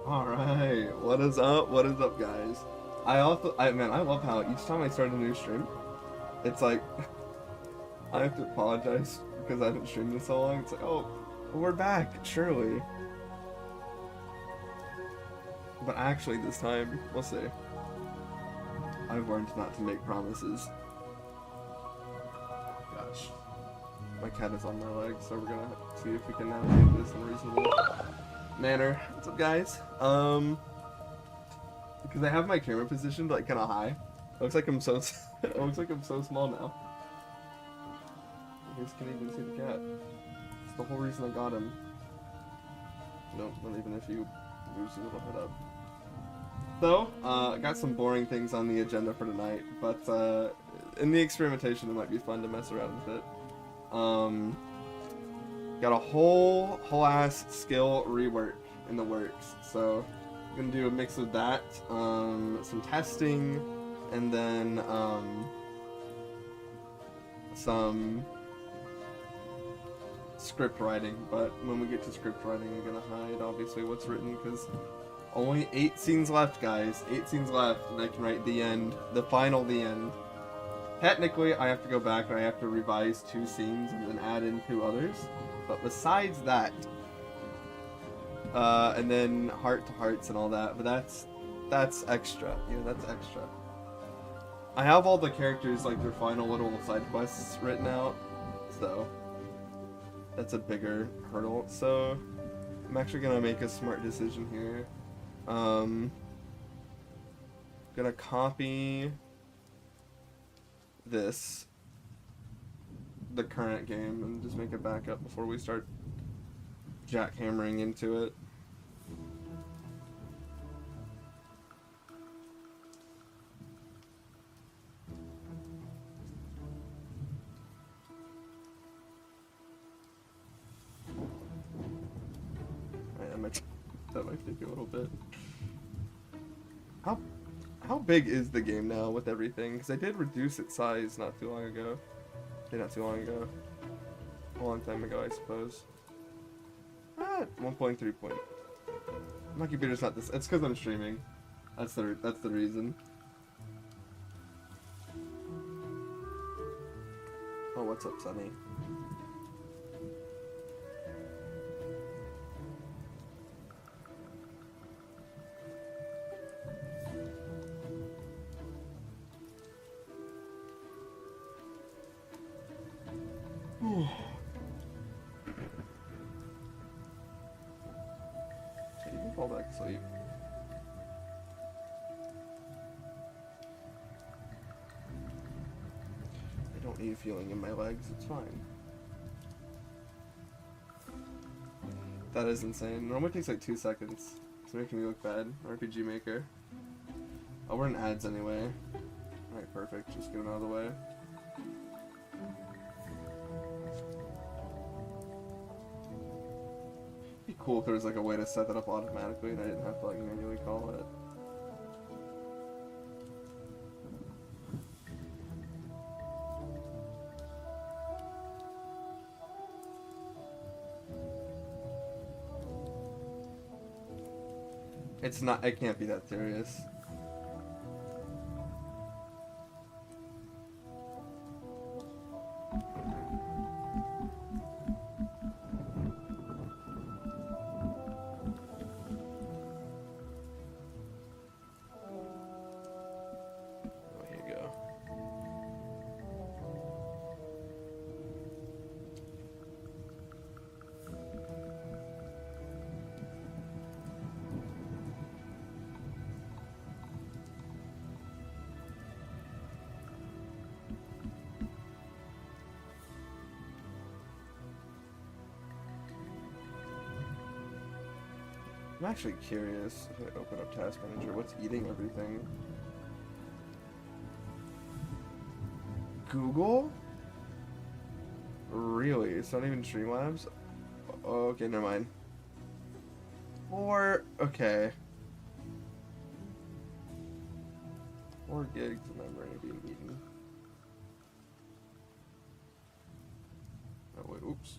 Alright, what is up? What is up, guys? Man, I love how each time I start a new stream, it's like, I have to apologize because I haven't streamed in so long. It's like, oh, we're back, surely. But actually, this time, we'll see. I've learned not to make promises. Gosh. My cat is on my leg, so we're gonna see if we can navigate this in a reasonable manner. What's up, guys? Because I have my camera positioned like kind of high. It looks like I'm so it looks like I'm so small now. You guys can't even see the cat. It's the whole reason I got him. Nope, not even if you lose your little head up. So, I got some boring things on the agenda for tonight, but in the experimentation, it might be fun to mess around with it. Got a whole ass skill rework in the works, so I'm gonna do a mix of that, some testing, and then some script writing. But when we get to script writing, I'm gonna hide obviously what's written because only 8 scenes left, guys. 8 scenes left, and I can write the end, the end. Technically, I have to go back and I have to revise 2 scenes and then add in 2 others. But besides that, and then heart to hearts and all that, but that's extra. Yeah, that's extra. I have all the characters, like their final little side quests written out, so that's a bigger hurdle. So I'm actually gonna make a smart decision here. Gonna copy the current game, and just make a backup before we start jackhammering into it. Alright, that might take a little bit. How big is the game now with everything? Because I did reduce its size not too long ago. Yeah, not too long ago. A long time ago, I suppose. 1.3 point. My computer's not this. It's because I'm streaming. That's the reason. Oh, what's up, Sonny? So you can fall back asleep. I don't need feeling in my legs, it's fine. That is insane. It normally takes like 2 seconds. It's making me look bad. RPG Maker. Oh, we're in ads anyway. Alright, perfect. Just get them out of the way. It'd be cool if there was like a way to set that up automatically and I didn't have to like manually call it. It's not, it can't be that serious. Oh, here you go. I'm actually curious if I open up Task Manager, what's eating everything? Google? Really? It's not even Streamlabs? Okay, never mind. Okay. 4 gigs of memory being eaten. Oh wait, oops.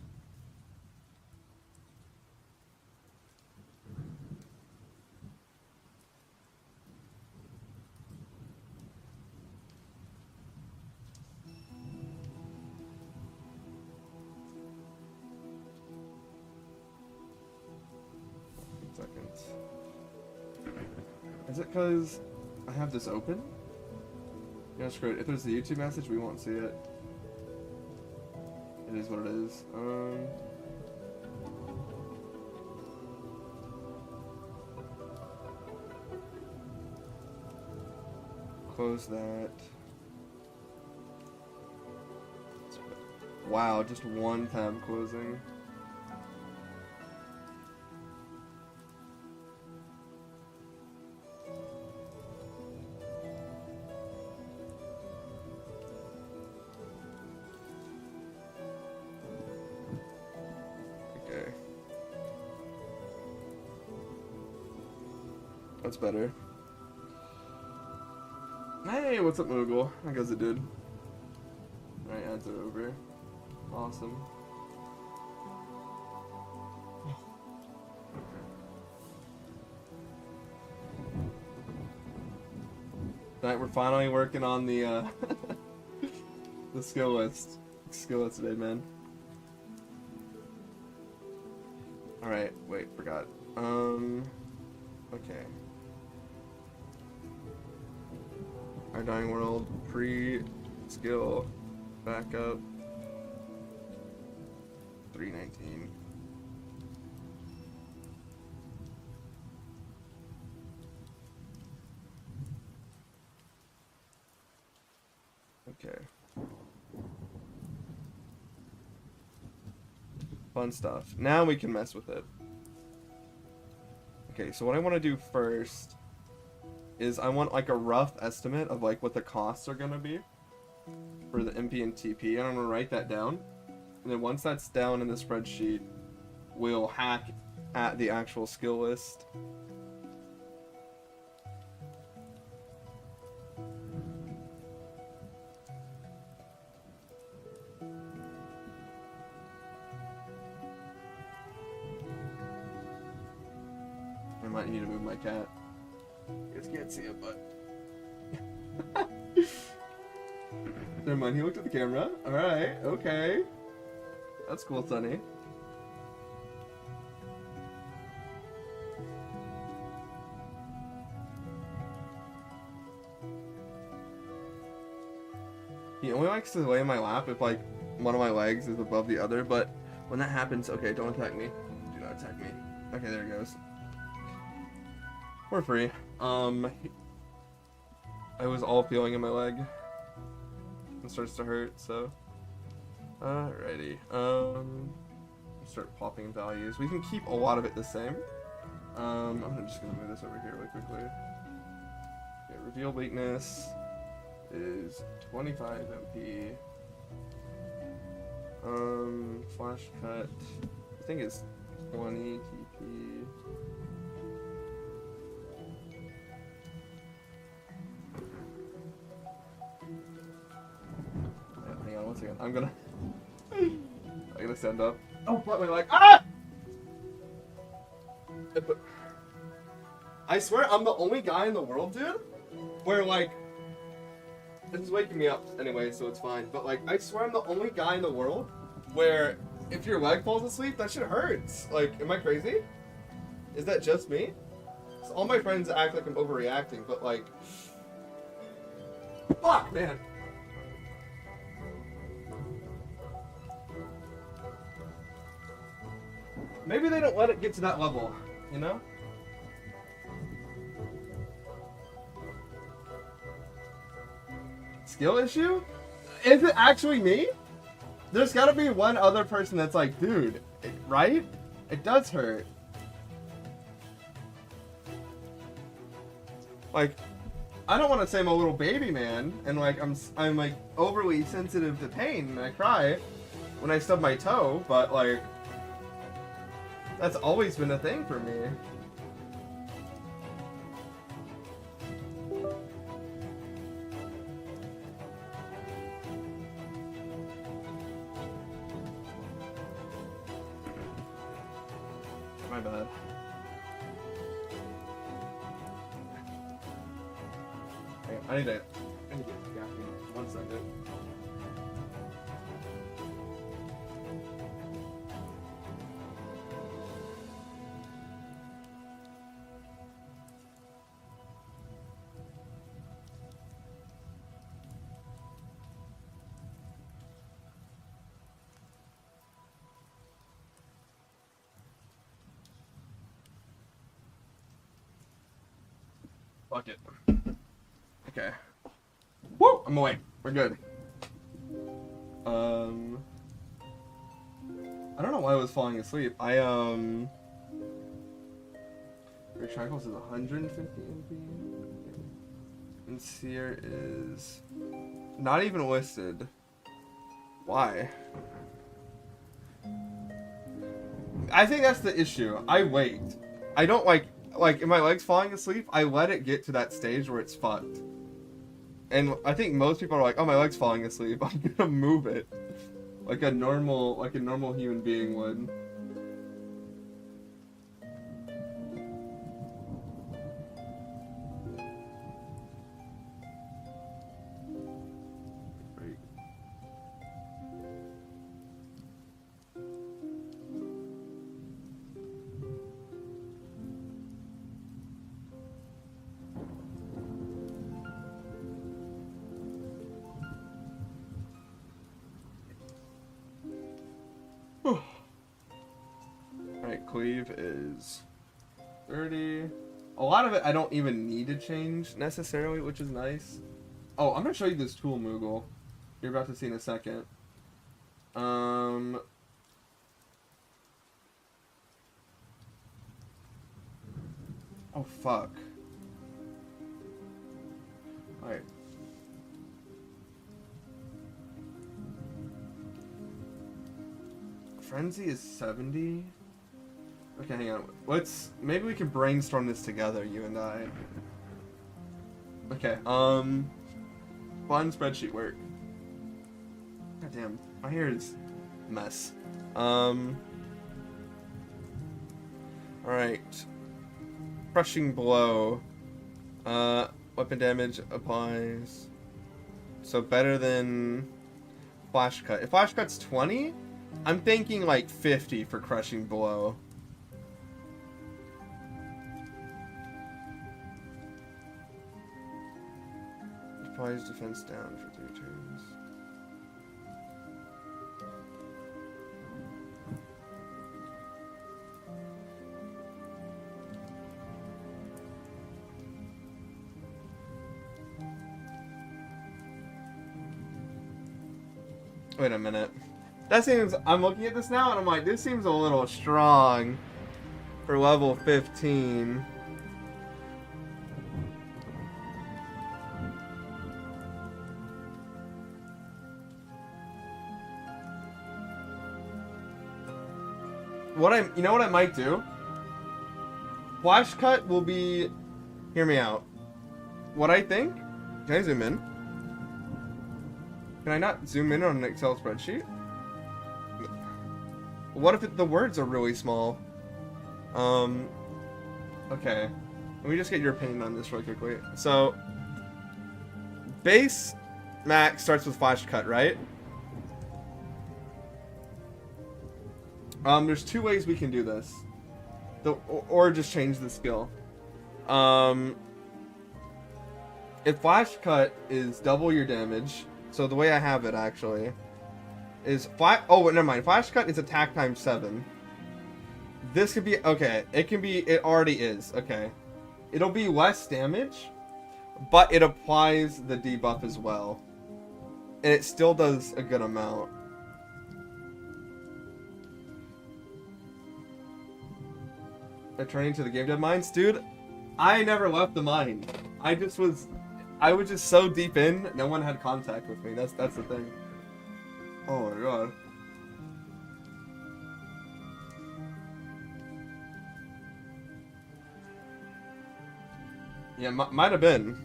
Is it because I have this open? Yeah, screw it. If there's a YouTube message, we won't see it. It is what it is. Close that. Wow, just one tab closing. Okay. That's better. Hey, what's up, Moogle? I guess it did. Alright, adds it over. Awesome. Tonight we're finally working on the the skill list. Skill list today, man. Alright, wait, forgot. Okay. Our Dying World pre-skill backup 319. Okay. Fun stuff. Now we can mess with it. Okay, so what I want to do first is I want like a rough estimate of like what the costs are gonna be for the MP and TP, and I'm gonna write that down. And then once that's down in the spreadsheet, we'll hack at the actual skill list. I might need to move my cat. You guys can't see it, but... Never mind, he looked at the camera. Alright, okay. That's cool, Sonny. He only likes to lay in my lap if, like, one of my legs is above the other, but when that happens... Okay, don't attack me. Do not attack me. Okay, there he goes. We're free. I was all feeling in my leg. It starts to hurt, so... Alrighty. Start popping values. We can keep a lot of it the same. I'm just gonna move this over here really quickly. Okay, reveal weakness is 25 MP. Flash cut, I think it's 20 TP. Hang on one second. I'm gonna stand up. Oh, what? My leg. Ah! I swear I'm the only guy in the world, dude, where like, this is waking me up anyway, so it's fine. But like, I swear I'm the only guy in the world where if your leg falls asleep, that shit hurts. Like, am I crazy? Is that just me? So all my friends act like I'm overreacting, but like, fuck, man. Maybe they don't let it get to that level, you know? Skill issue? Is it actually me? There's gotta be one other person that's like, dude, right? It does hurt. Like, I don't want to say I'm a little baby man, and like I'm like overly sensitive to pain, and I cry when I stub my toe, but like, that's always been a thing for me. My bad. I need to get caffeine. 1 second. Fuck it. Okay. Woo! I'm awake. We're good. I don't know why I was falling asleep. Your Triangles is 150 MP. And Seer is not even listed. Why? I think that's the issue. I wait. I don't like if my leg's falling asleep, I let it get to that stage where it's fucked. And I think most people are like, oh, my leg's falling asleep, I'm gonna move it. Like a normal human being would. Alright, cleave is 30. A lot of it I don't even need to change necessarily, which is nice. Oh, I'm gonna show you this tool Moogle you're about to see in a second. Oh fuck. Alright. Frenzy is 70. Okay, hang on. Maybe we can brainstorm this together, you and I. Okay, fun spreadsheet work. God damn, my hair is a mess. Alright. Crushing blow. Weapon damage applies. So better than flash cut. If flash cut's 20, I'm thinking like 50 for crushing blow. Applies defense down for 3 turns. Wait a minute. That seems... I'm looking at this now and I'm like, this seems a little strong for level 15. You know what I might do? Flash cut will be... Hear me out. What I think... Can I zoom in? Can I not zoom in on an Excel spreadsheet? What if the words are really small? Okay. Let me just get your opinion on this really quickly. So, base max starts with flash cut, right? There's 2 ways we can do this. Or just change the skill. If flash cut is double your damage, so the way I have it actually is oh, never mind. Flash cut is attack times 7. This could be okay. It already is okay. It'll be less damage, but it applies the debuff as well, and it still does a good amount. Returning to the game dev mines, dude. I never left the mine. I was just so deep in, no one had contact with me. That's the thing. Oh my god. Yeah, might have been.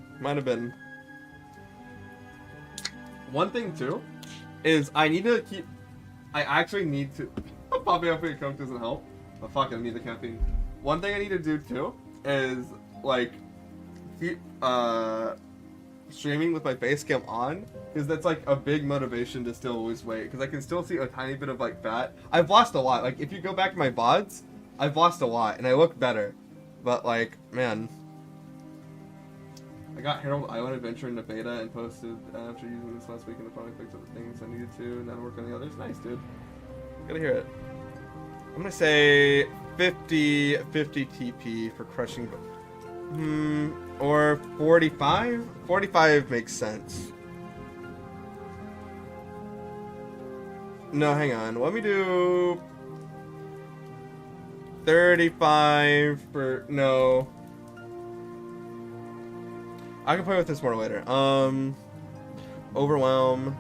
One thing too is I actually need to. Popping up your coke doesn't help. But fuck it, I need the caffeine. One thing I need to do too is like keep streaming with my face cam on, because that's like a big motivation to still lose weight, because I can still see a tiny bit of like fat. I've lost a lot. Like if you go back to my VODs, I've lost a lot and I look better. But like, man, I got Herald Island Adventure into beta and posted after using this last week, and the finally fixed up the things I needed to, and now work on the others. Nice, dude. Gotta hear it. I'm gonna say 50 TP for crushing. Or 45? 45 makes sense. No, hang on. Let me do 35 for... No. I can play with this more later. Overwhelm.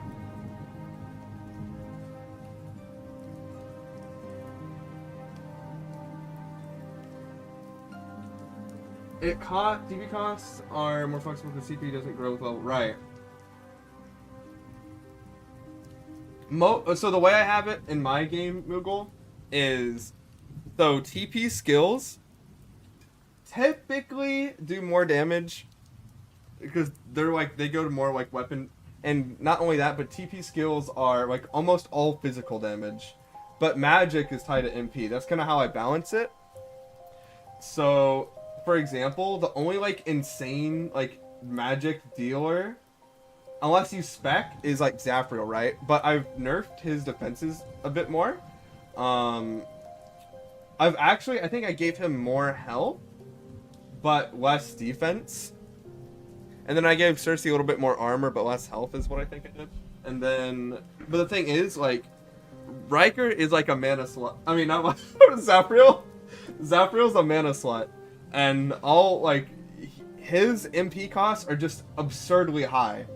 DB costs are more flexible because CPU doesn't grow with level. Right. So the way I have it in my game, Moogle, is so TP skills typically do more damage because they're like they go to more like weapon, and not only that, but TP skills are like almost all physical damage, but magic is tied to MP. That's kind of how I balance it. So, for example, the only like insane like magic dealer, unless you spec, is like Zafriel, right? But I've nerfed his defenses a bit more. I think I gave him more health, but less defense. And then I gave Cersei a little bit more armor, but less health is what I think I did. And then, but the thing is, like, Riker is like a mana slut. I mean, not Zafriel. Zafriel's a mana slut. And all, like, his MP costs are just absurdly high.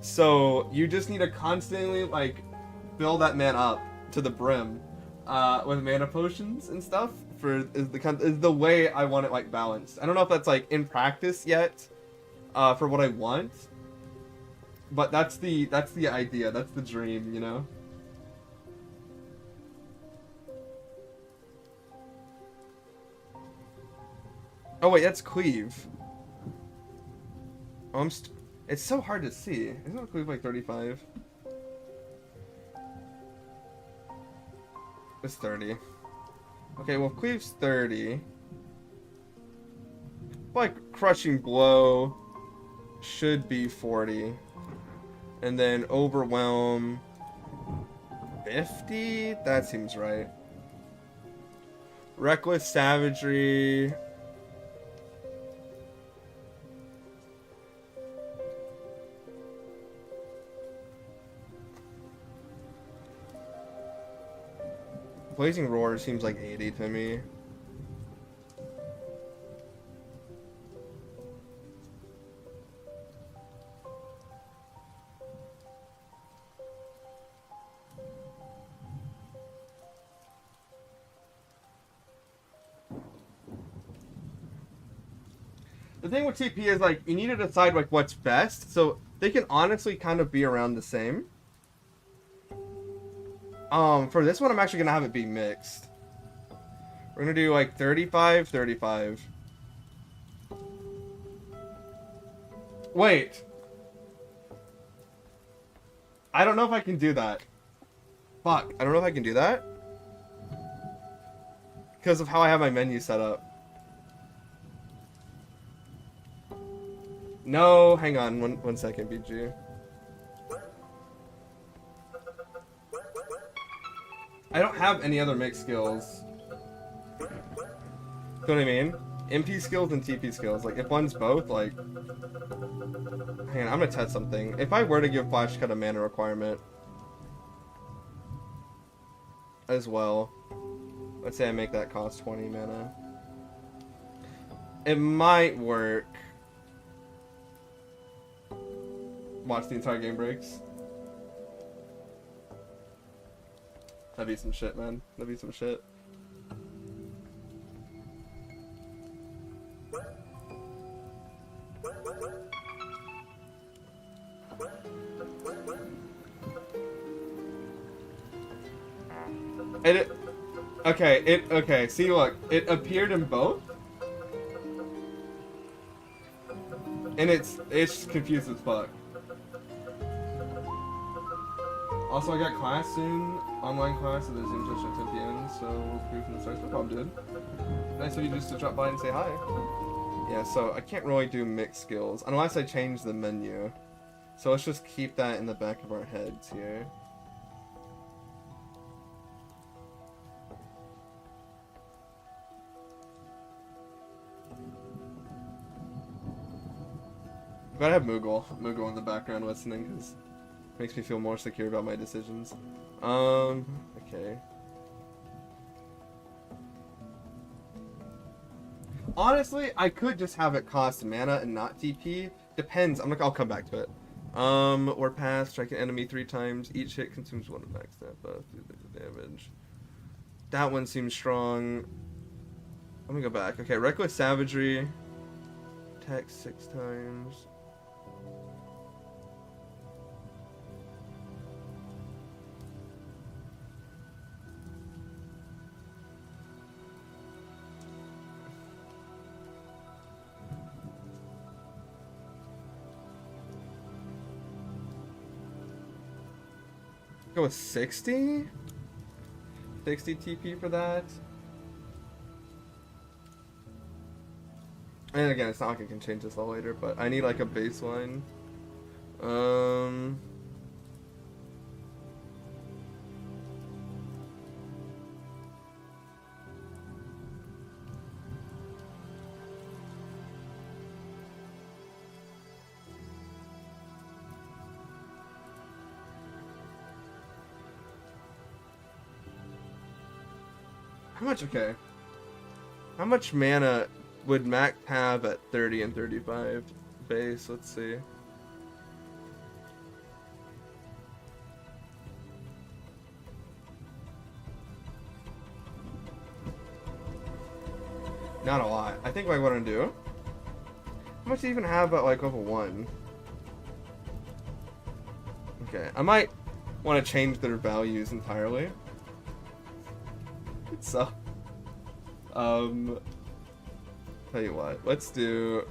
So you just need to constantly, like, fill that man up to the brim with mana potions and stuff is the way I want it, like, balanced. I don't know if that's, like, in practice yet for what I want, but that's the idea. That's the dream, you know? Oh wait, that's Cleave. Oh, it's so hard to see. Isn't Cleave like 35? It's 30. Okay, well, Cleave's 30. Like, Crushing Blow should be 40. And then Overwhelm 50? That seems right. Reckless Savagery. Blazing Roar seems like 80 to me. The thing with TP is, like, you need to decide, like, what's best. So they can honestly kind of be around the same. For this one, I'm actually gonna have it be mixed. We're gonna do like 35, 35. Wait. I don't know if I can do that. Fuck, I don't know if I can do that. Because of how I have my menu set up. No, hang on, one second, BG. I don't have any other mix skills. You know what I mean? MP skills and TP skills. Like, if one's both, like... Hang on, I'm gonna test something. If I were to give Flash Cut a mana requirement... as well... Let's say I make that cost 20 mana. It might work. Watch the entire game breaks. That'd be some shit, man. That'd be some shit. Okay, see, look. It appeared in both. And it's confused as fuck. Also, I got class soon, online class, so there's interest at 10 p.m., so we'll prove from the start. No problem, dude. Nice of you just to drop by and say hi. Yeah, so I can't really do mixed skills, unless I change the menu. So let's just keep that in the back of our heads here. But I have Moogle in the background listening because it makes me feel more secure about my decisions. Okay. Honestly, I could just have it cost mana and not TP. Depends. I'll come back to it. Or pass, strike an enemy 3 times. Each hit consumes 1 of max buff. Do the damage. That one seems strong. Let me go back. Okay, Reckless Savagery. Attack 6 times. Go with 60? 60 TP for that? And again, it's not like I can change this all later, but I need like a baseline. How much? Okay. How much mana would Mac have at 30 and 35 base? Let's see. Not a lot. I think what I want to do. How much do you even have at like level 1? Okay, I might want to change their values entirely. So, tell you what, let's do.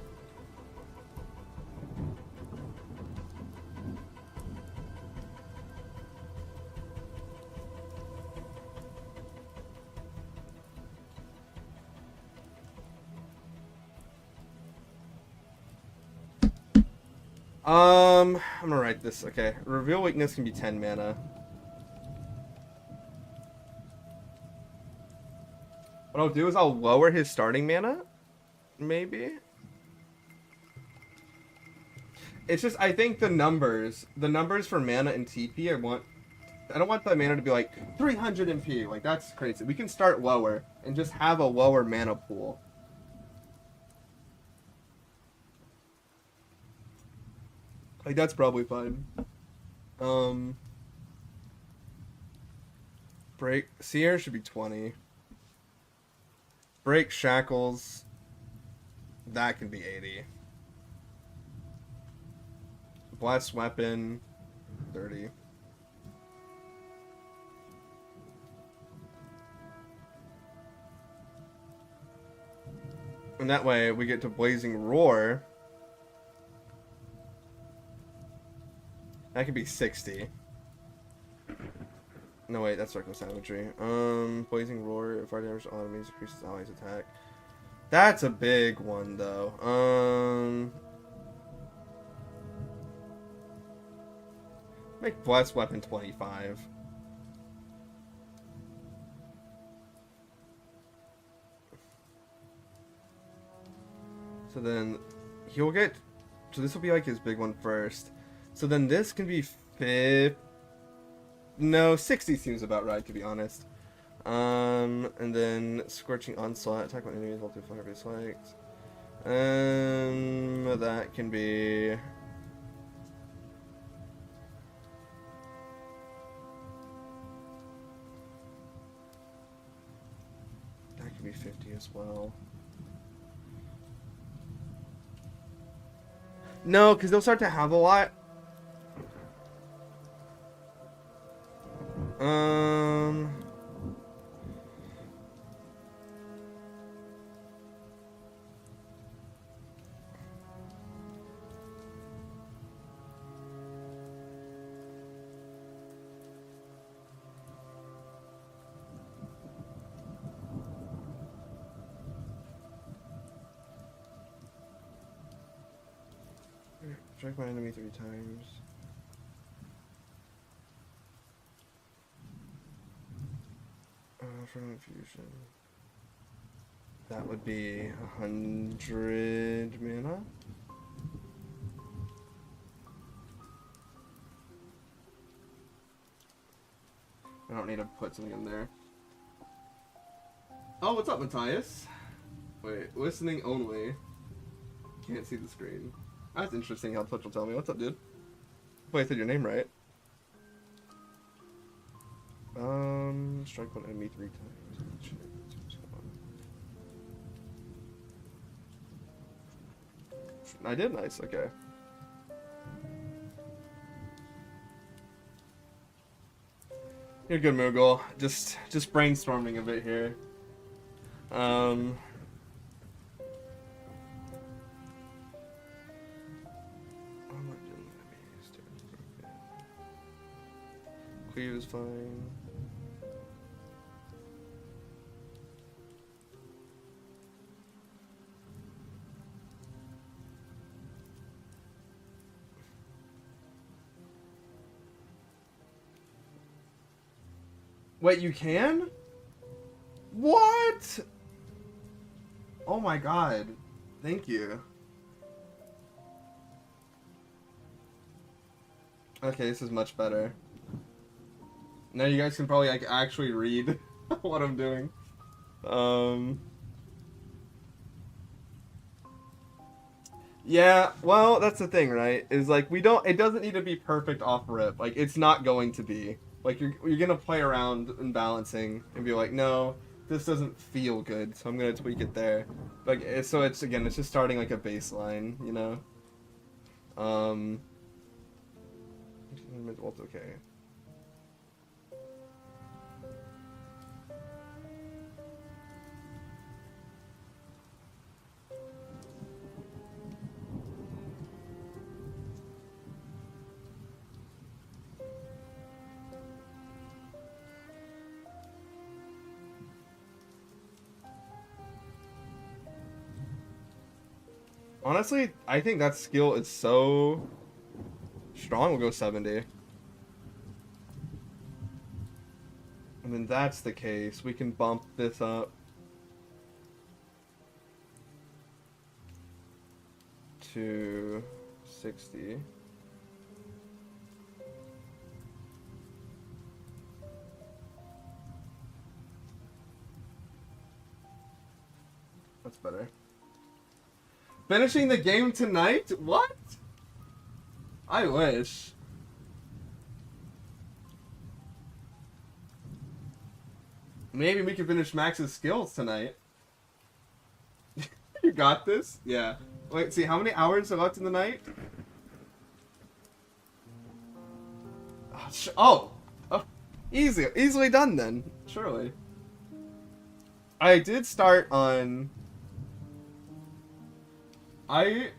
I'm gonna write this. Okay, reveal weakness can be 10 mana. What I'll do is I'll lower his starting mana, maybe. It's just I think the numbers for mana and TP I don't want the mana to be like 300 MP. Like that's crazy. We can start lower and just have a lower mana pool. Like that's probably fine. Break Seer should be 20. Break Shackles, that can be 80. Blast Weapon, 30. And that way we get to Blazing Roar. That could be 60. No, wait, that's Reckless Savagery. Blazing Roar, if our damage to enemies increases allies attack. That's a big one, though. Make Blast Weapon 25. So then, he'll get... So this will be like his big one first. So then this can be 50... No, 60 seems about right, to be honest. And then Scorching Onslaught, attack on enemies while to fire base likes. That can be... That can be 50 as well. No, because they'll start to have a lot. Strike my enemy 3 times. For infusion. That would be 100 mana. I don't need to put something in there. Oh, what's up, Matthias? Wait, listening only. Can't see the screen. That's interesting how Twitch will tell me. What's up, dude? Wait, I said your name right. Strike one enemy 3 times. I did? Nice, okay. You're good, Moogle. Just brainstorming a bit here. What am I doing? Cleave is fine. Wait, you can? What? Oh my god. Thank you. Okay, this is much better. Now you guys can probably like actually read what I'm doing. Yeah, well, that's the thing, right? Is like it doesn't need to be perfect off rip. Like it's not going to be. Like you're gonna play around and balancing and be like, no, this doesn't feel good, so I'm gonna tweak it there. Like so it's just starting like a baseline, you know. It's okay. Honestly, I think that skill is so strong. We'll go 70. And then that's the case. We can bump this up to 60. That's better. Finishing the game tonight? What? I wish. Maybe we can finish Max's skills tonight. You got this? Yeah. Wait, see, how many hours are left in the night? Oh! Easily done then. Surely. I did start on... I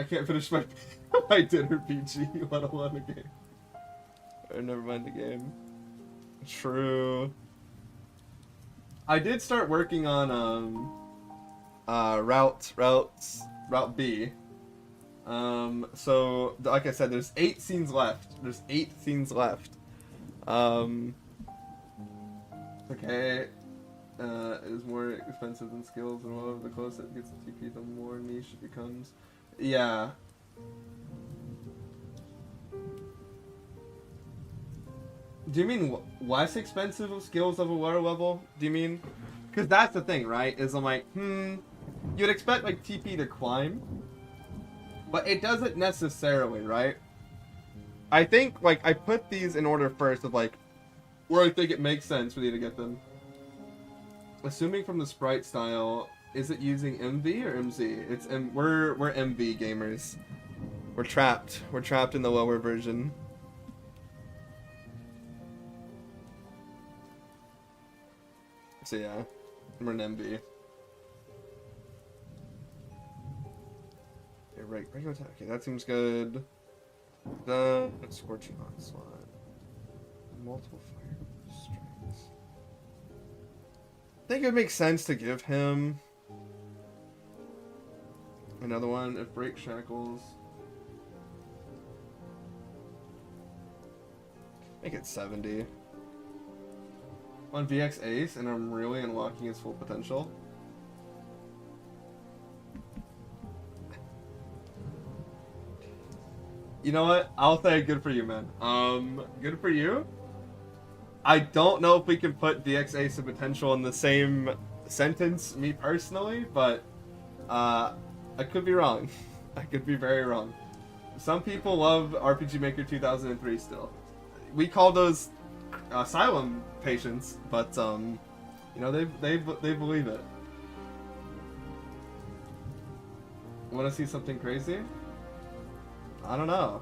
can't finish my my dinner PG, let alone a game. Or never mind the game. True. I did start working on route B. So like I said, there's 8 scenes left. Okay. It is more expensive than skills, and however the closer it gets to TP, the more niche it becomes. Yeah. Do you mean less expensive of skills of a lower level? Do you mean? Because that's the thing, right? Is I'm like, you'd expect like TP to climb, but it doesn't necessarily, right? I think like I put these in order first of like where I think it makes sense for you to get them. Assuming from the sprite style, is it using MV or MZ? It's we're MV gamers. We're trapped. We're trapped in the lower version. So yeah, we're an MV. Okay, regular attack. Okay, that seems good. The scorching onslaught. Multiple fire strikes. I think it makes sense to give him another one. If break shackles, make it 70. On VX Ace, and I'm really unlocking his full potential. You know what? I'll say good for you, man. Good for you. I don't know if we can put DX Ace of Potential in the same sentence, me personally, but I could be wrong. I could be very wrong. Some people love RPG Maker 2003 still. We call those asylum patients, but you know, they believe it. Want to see something crazy? I don't know.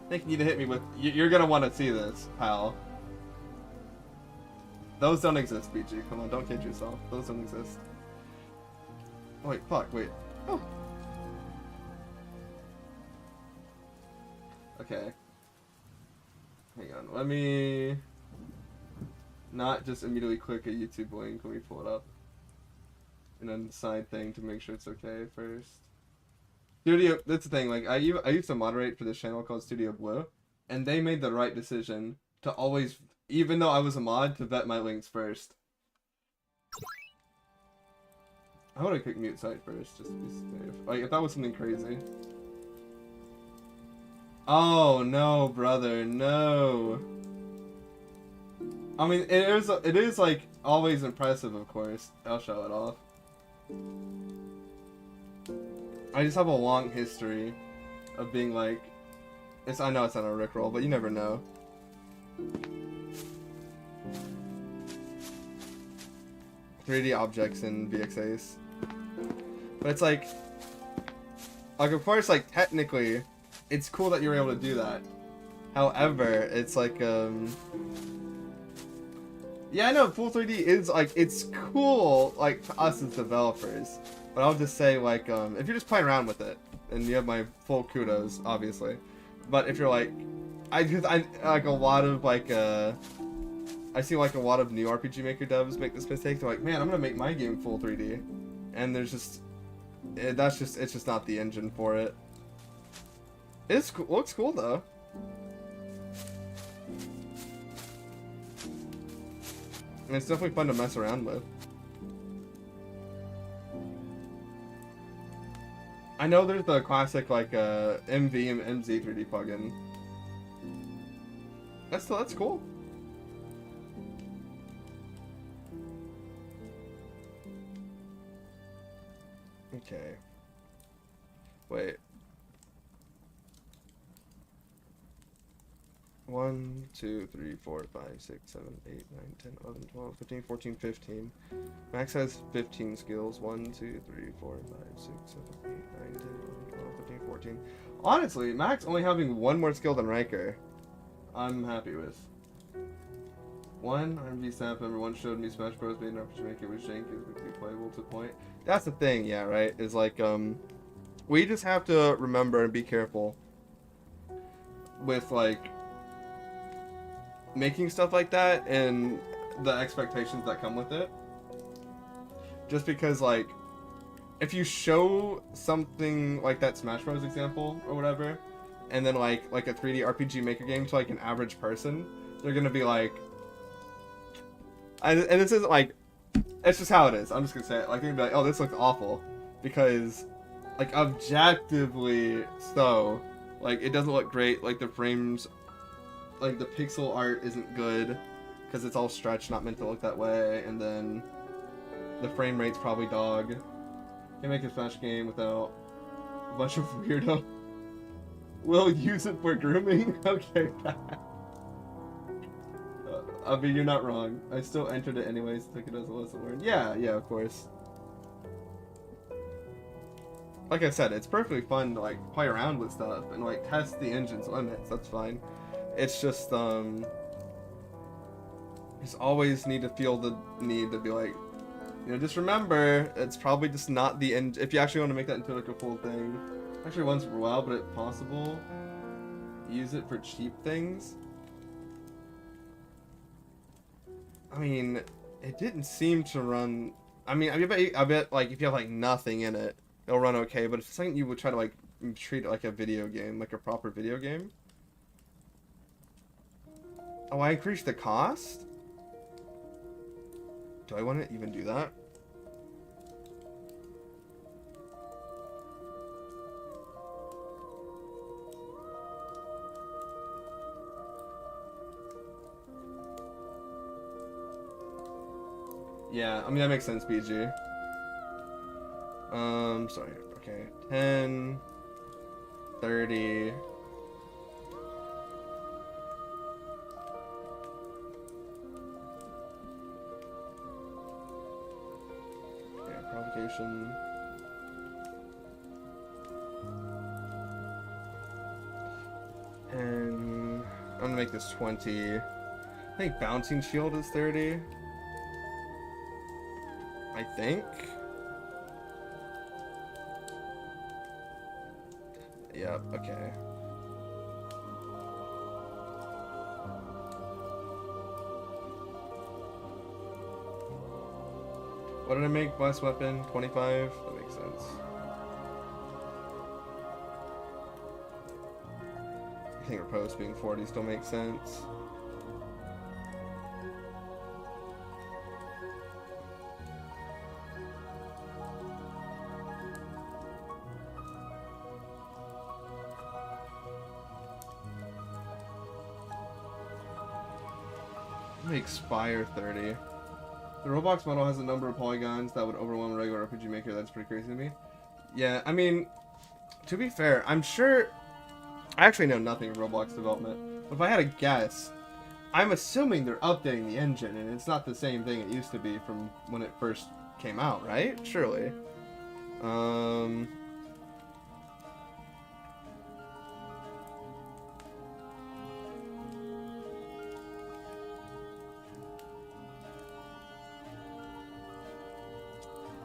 I think you need to hit me with... You're gonna want to see this, pal. Those don't exist, BG. Come on, don't kid yourself. Those don't exist. Oh, wait, fuck, wait. Oh. Okay. Hang on, let me... not just immediately click a YouTube link. Let me pull it up. And then side thing to make sure it's okay first. Studio, that's the thing, like, I used to moderate for this channel called Studio Blue, and they made the right decision to always, even though I was a mod, to vet my links first. I want to click mute site first, just to be safe. Like, if that was something crazy. Oh, no, brother, no. I mean, it is like, always impressive, of course. I'll show it off. I just have a long history of being like, I know it's not a rickroll, but you never know. 3D objects in VX Ace. But it's like of course, like, technically, it's cool that you're able to do that. However, it's like, yeah, I know, full 3D is, like, it's cool, like, to us as developers. But I'll just say, like, if you're just playing around with it, and you have my full kudos, obviously. But if you're like, I like a lot of, like, I see, like, a lot of new RPG Maker devs make this mistake. They're like, man, I'm gonna make my game full 3D. And there's just, it's just not the engine for it. It's cool, looks cool, though. And it's definitely fun to mess around with. I know there's the classic, like, MV and MZ 3D plugin. That's cool. Okay. Wait. 1, 2, 3, 4, 5, 6, 7, 8, 9, 10, 11, 12, 15, 14, 15. Max has 15 skills. 1, 2, 3, 4, 5, 6, 7, 8, 9, 10, 11, 12, 15, 14. Honestly, Max only having one more skill than Riker, I'm happy with. 1, RMV staff member 1 showed me Smash Bros. Made an RPG Maker with Shank is weekly playable to point. That's the thing, yeah, right? Is like, we just have to remember and be careful with, like, making stuff like that and the expectations that come with it. Just because, like, if you show something like that Smash Bros. Example or whatever, and then like a 3D RPG Maker game to like an average person, they're gonna be like, and this isn't like, it's just how it is. I'm just gonna say it. Like, they're gonna be like, oh, this looks awful, because, like, objectively so, like, it doesn't look great. Like, the frames, like, the pixel art isn't good because it's all stretched, not meant to look that way, and then the frame rate's probably dog. Can't make a Smash game without a bunch of weirdo. We'll use it for grooming? Okay. I mean, you're not wrong. I still entered it anyways, took it as a lesson learned. Yeah, of course. Like I said, it's perfectly fun to, like, play around with stuff and, like, test the engine's limits. That's fine. It's just, just always need to feel the need to be like, you know, just remember, it's probably just not the end. If you actually want to make that into, like, a full thing. Actually, once in a while, but if possible, use it for cheap things. I mean, it didn't seem to run. I mean, I bet, like, if you have, like, nothing in it, it'll run okay. But if it's something you would try to, like, treat it like a video game, like a proper video game. Oh, I increased the cost? Do I want to even do that? Yeah, I mean, that makes sense, BG. Sorry, okay. 10, 30. Okay, provocation. And I'm gonna make this 20. I think bouncing shield is 30. I think. Yep, okay. What did I make? Blast weapon? 25? That makes sense. I think repose being 40 still makes sense. Make Spire 30. The Roblox model has a number of polygons that would overwhelm a regular RPG Maker. That's pretty crazy to me. Yeah, I mean, to be fair, I'm sure... I actually know nothing of Roblox development. But if I had a guess, I'm assuming they're updating the engine, and it's not the same thing it used to be from when it first came out, right? Surely.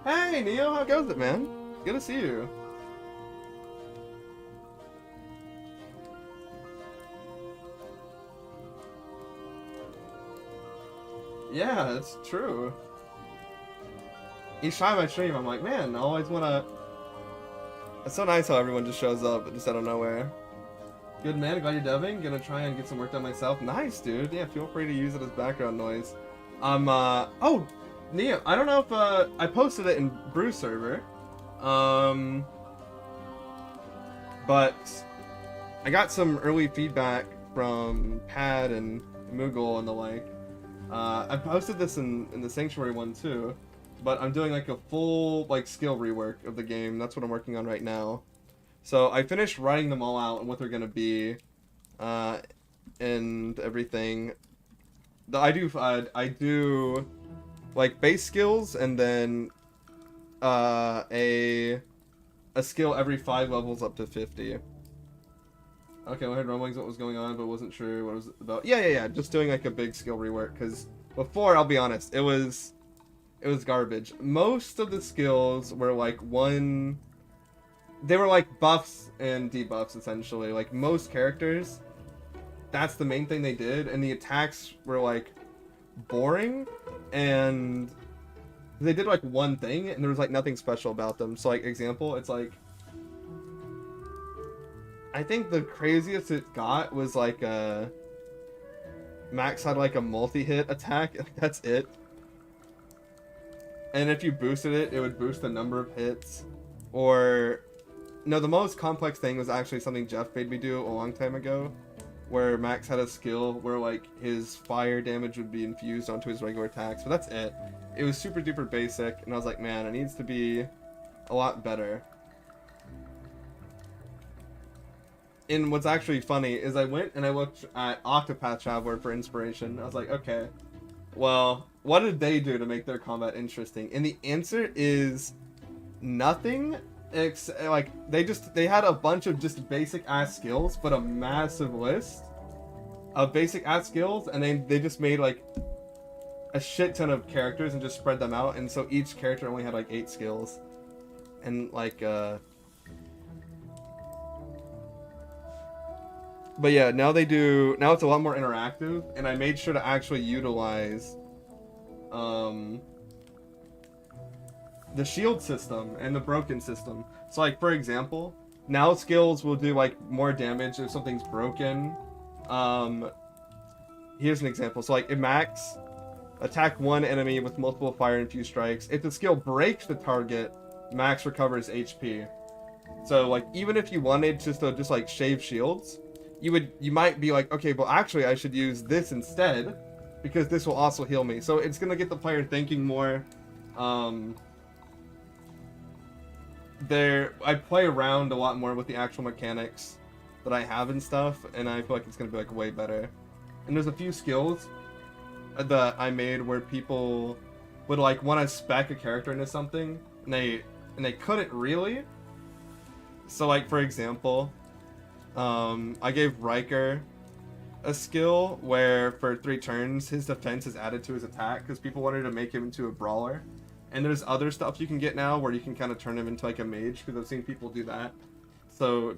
Hey, Neo, how goes it, man? Good to see you. Yeah, it's true. Each time I stream, I'm like, man, I always wanna... It's so nice how everyone just shows up, just out of nowhere. Good man, glad you're dubbing. Gonna try and get some work done myself. Nice, dude. Yeah, feel free to use it as background noise. Oh, Neo, I don't know if, I posted it in Brew server. But I got some early feedback from Pad and Moogle and the like. I posted this in the Sanctuary one too, but I'm doing like a full like skill rework of the game. That's what I'm working on right now. So I finished writing them all out and what they're gonna be, and everything. I do like base skills and then a skill every 5 levels up to 50. Okay, I heard rumblings what was going on, but wasn't sure what it was about. Yeah. Just doing like a big skill rework, because before, I'll be honest, it was garbage. Most of the skills were like they were like buffs and debuffs essentially. Like most characters, that's the main thing they did, and the attacks were like boring, and they did like one thing, and there was like nothing special about them. So like example, it's like, I think the craziest it got was like Max had like a multi-hit attack. That's it. And if you boosted it, it would boost the number of hits. Or no, the most complex thing was actually something Jeff made me do a long time ago, where Max had a skill where like his fire damage would be infused onto his regular attacks. But that's it. It was super duper basic, and I was like, man, it needs to be a lot better. And what's actually funny is I went and I looked at Octopath Traveler for inspiration. I was like, okay, well, what did they do to make their combat interesting? And the answer is nothing. Like they had a bunch of just basic ass skills, but a massive list of basic ass skills, and they just made like a shit ton of characters and just spread them out, and so each character only had like 8 skills, and like but yeah, now it's a lot more interactive, and I made sure to actually utilize the shield system and the broken system. So like, for example, now skills will do like more damage if something's broken. Here's an example. So like, if Max attack one enemy with multiple fire and fuse strikes, if the skill breaks the target, Max recovers HP. So like, even if you wanted just to like shave shields, you might be like, okay, well actually I should use this instead, because this will also heal me. So it's gonna get the player thinking more. I play around a lot more with the actual mechanics that I have and stuff, and I feel like it's gonna be like way better. And there's a few skills that I made where people would like want to spec a character into something, and they couldn't really. So like for example, I gave Riker a skill where for 3 turns his defense is added to his attack because people wanted to make him into a brawler. And there's other stuff you can get now where you can kind of turn him into like a mage, because I've seen people do that. So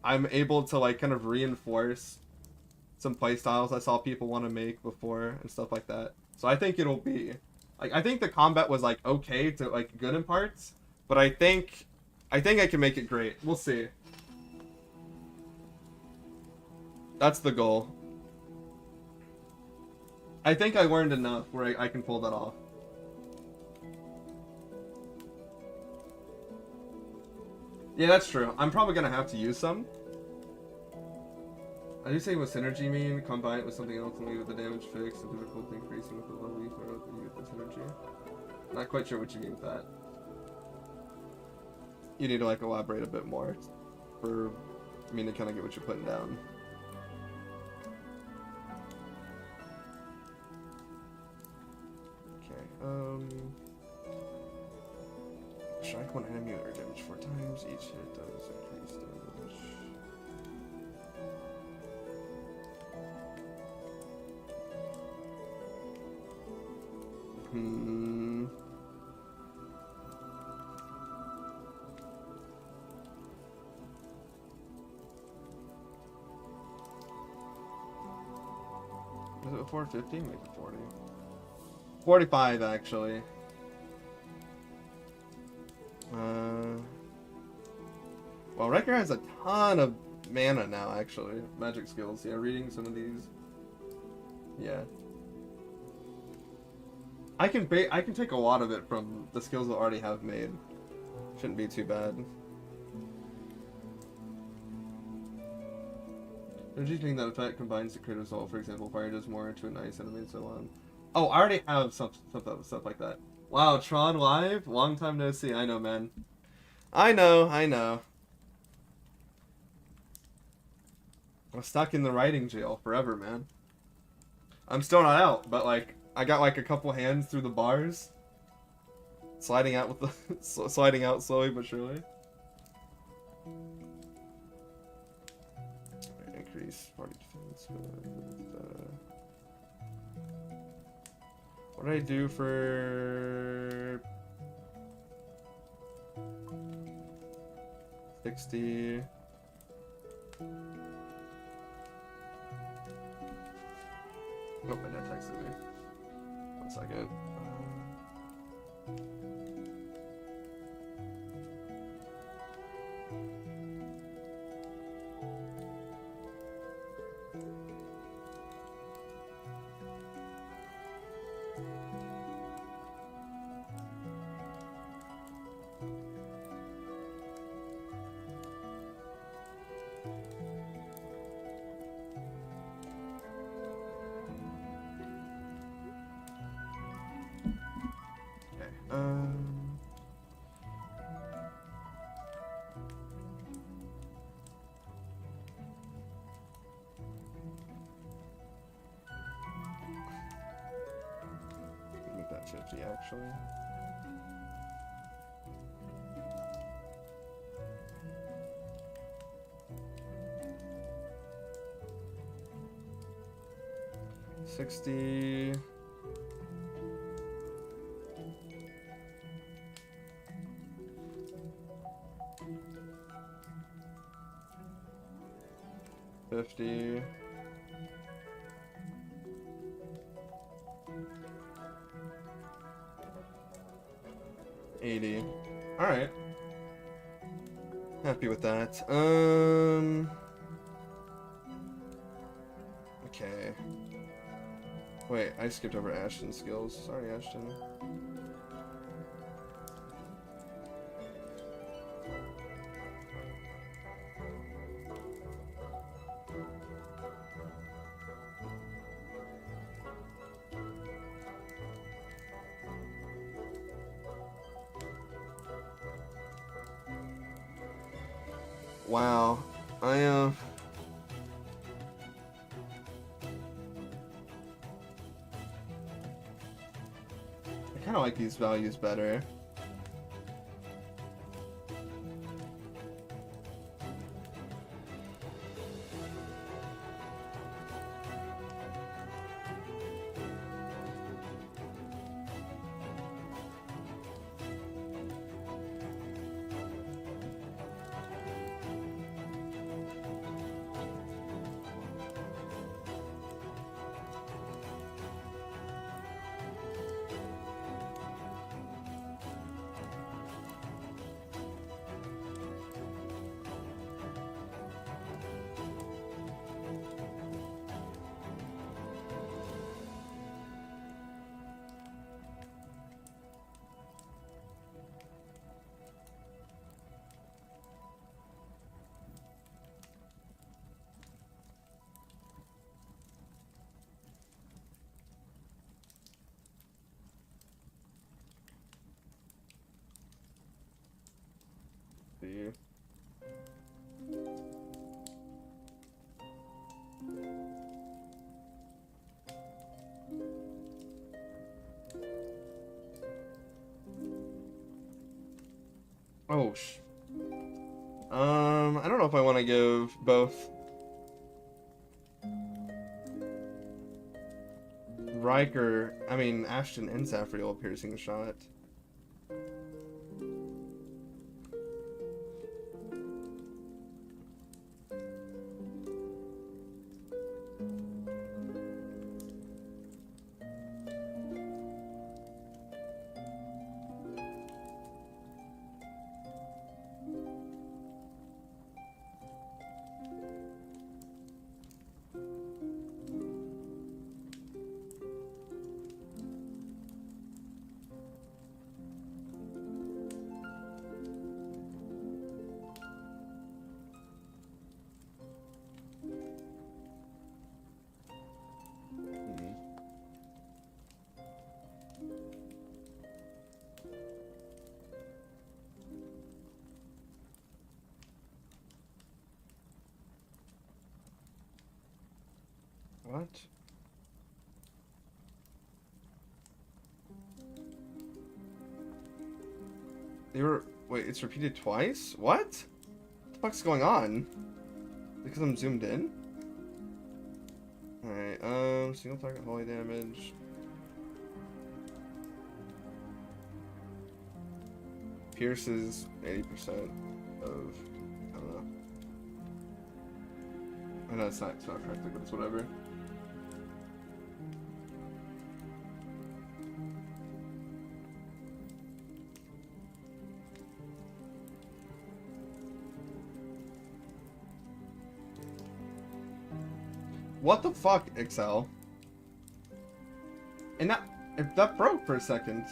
I'm able to like kind of reinforce some playstyles I saw people want to make before and stuff like that. So I think it'll be like, I think the combat was like okay to like good in parts, but I think I can make it great. We'll see. That's the goal. I think I learned enough where I can pull that off. Yeah, that's true. I'm probably gonna have to use some. I do say what synergy mean, combine it with something else and leave the damage fixed, and difficulty increasing with the level you throw out, you get the synergy. Not quite sure what you mean with that. You need to like elaborate a bit more for me to kind of get what you're putting down. Okay, strike one enemy or damage 4 times, each hit does increase damage. Is it 450? Make it 40. 45 actually. Well, Wrecker has a ton of mana now, actually. Magic skills. Yeah, reading some of these. Yeah. I can take a lot of it from the skills that I already have made. Shouldn't be too bad. Energy mean that effect combines the crit result. For example, fire does more to a nice enemy and so on. Oh, I already have stuff like that. Wow, Tron live? Long time no see. I know, man. I know. I'm stuck in the writing jail forever, man. I'm still not out, but like I got like a couple hands through the bars, sliding out with the sliding out slowly but surely. Increase party defense. What did I do for 60? Oh, my dad texted me. 1 second. Make that 50 actually. $60. 50. 80. Alright. Happy with that. Okay. Wait, I skipped over Ashton's skills. Sorry, Ashton. Wow. I kind of like these values better. See. Oh, I don't know if I want to give both Ashton and Saffriel a piercing shot. What? Wait, it's repeated twice? What? What the fuck's going on? Because I'm zoomed in? Alright, single target holy damage. Pierces 80% of, I don't know. I know it's not correctly, but it's whatever. What the fuck, Excel? And that broke for a second.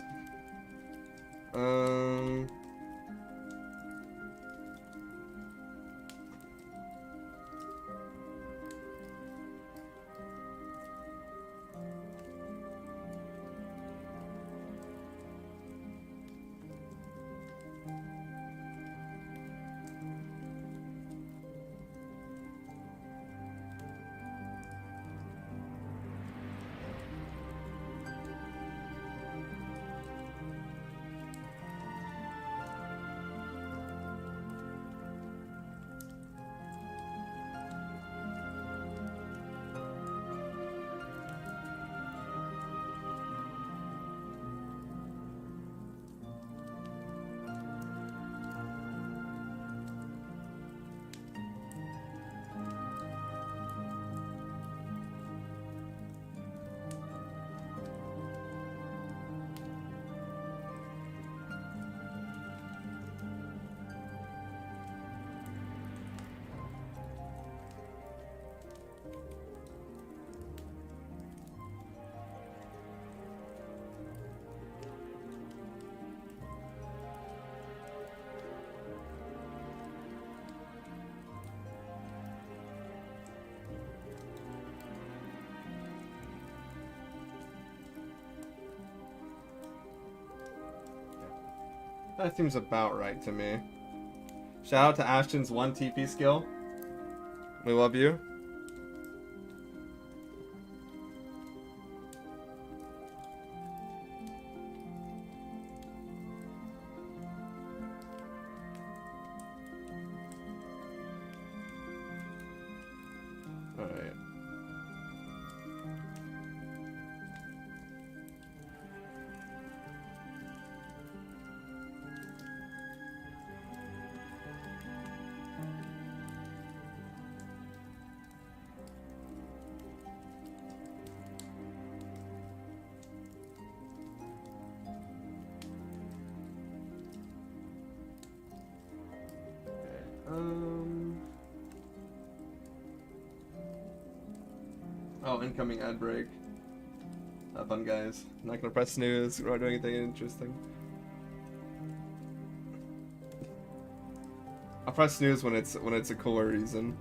That seems about right to me. Shout out to Ashton's 1 TP skill. We love you. Alright. Oh, incoming ad break. Have fun, guys. I'm not gonna press snooze or do anything interesting. I'll press snooze when it's a cooler reason.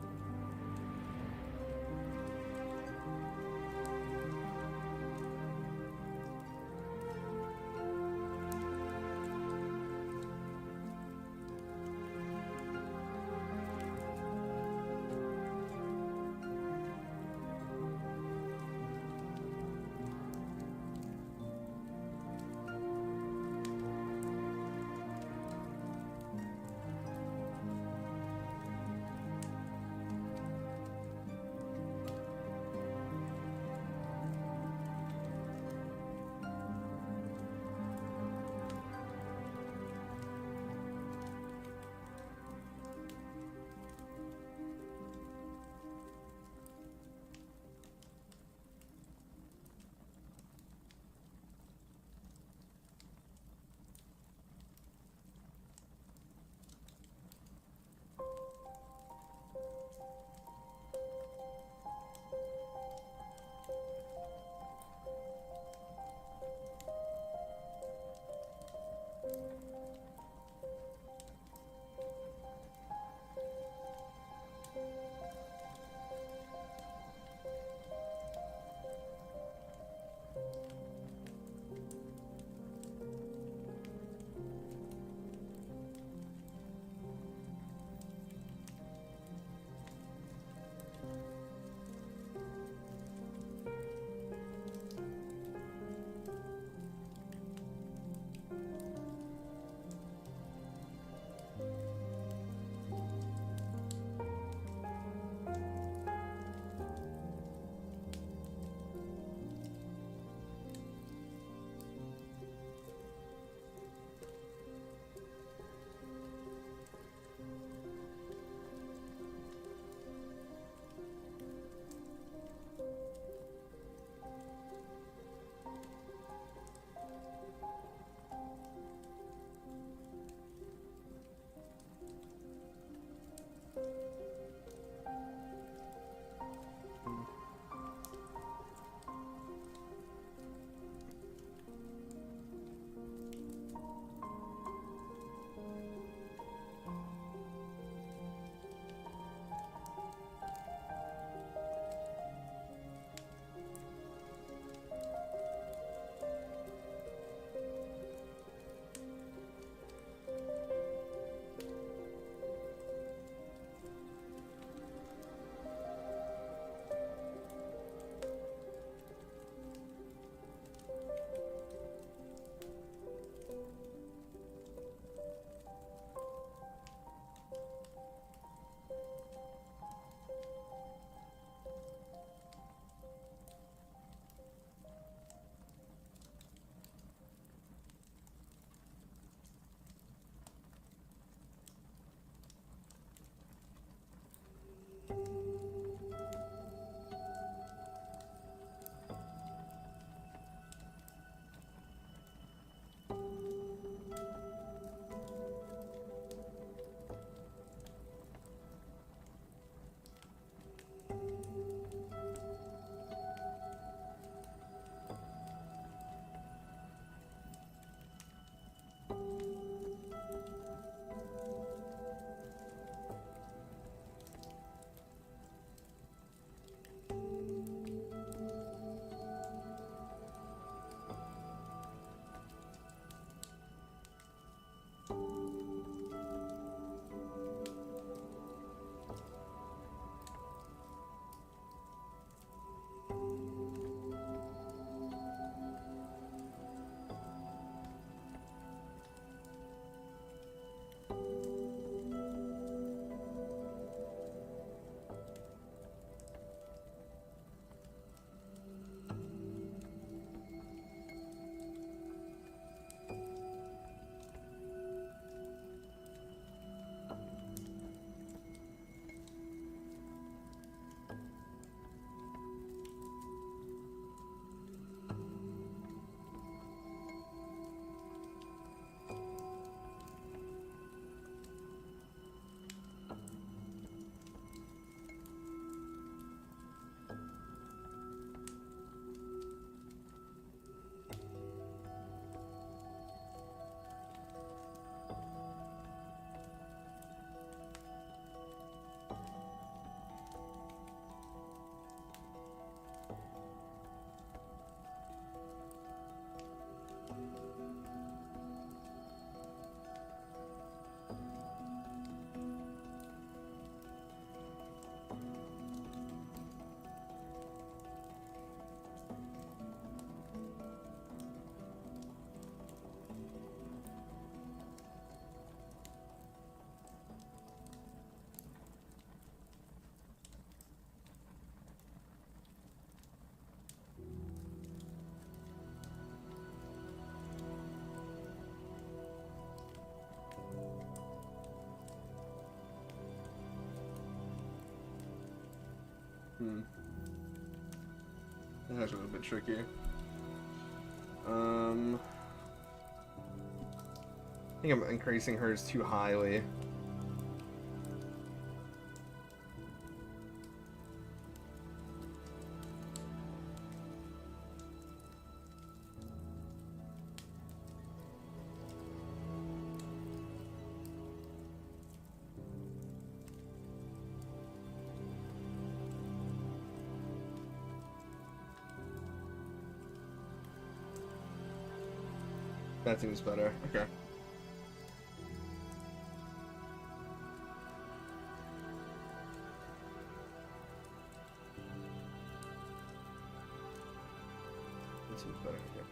That's actually a little bit tricky. I think I'm increasing hers too highly. That seems better. Okay. That seems better. Okay.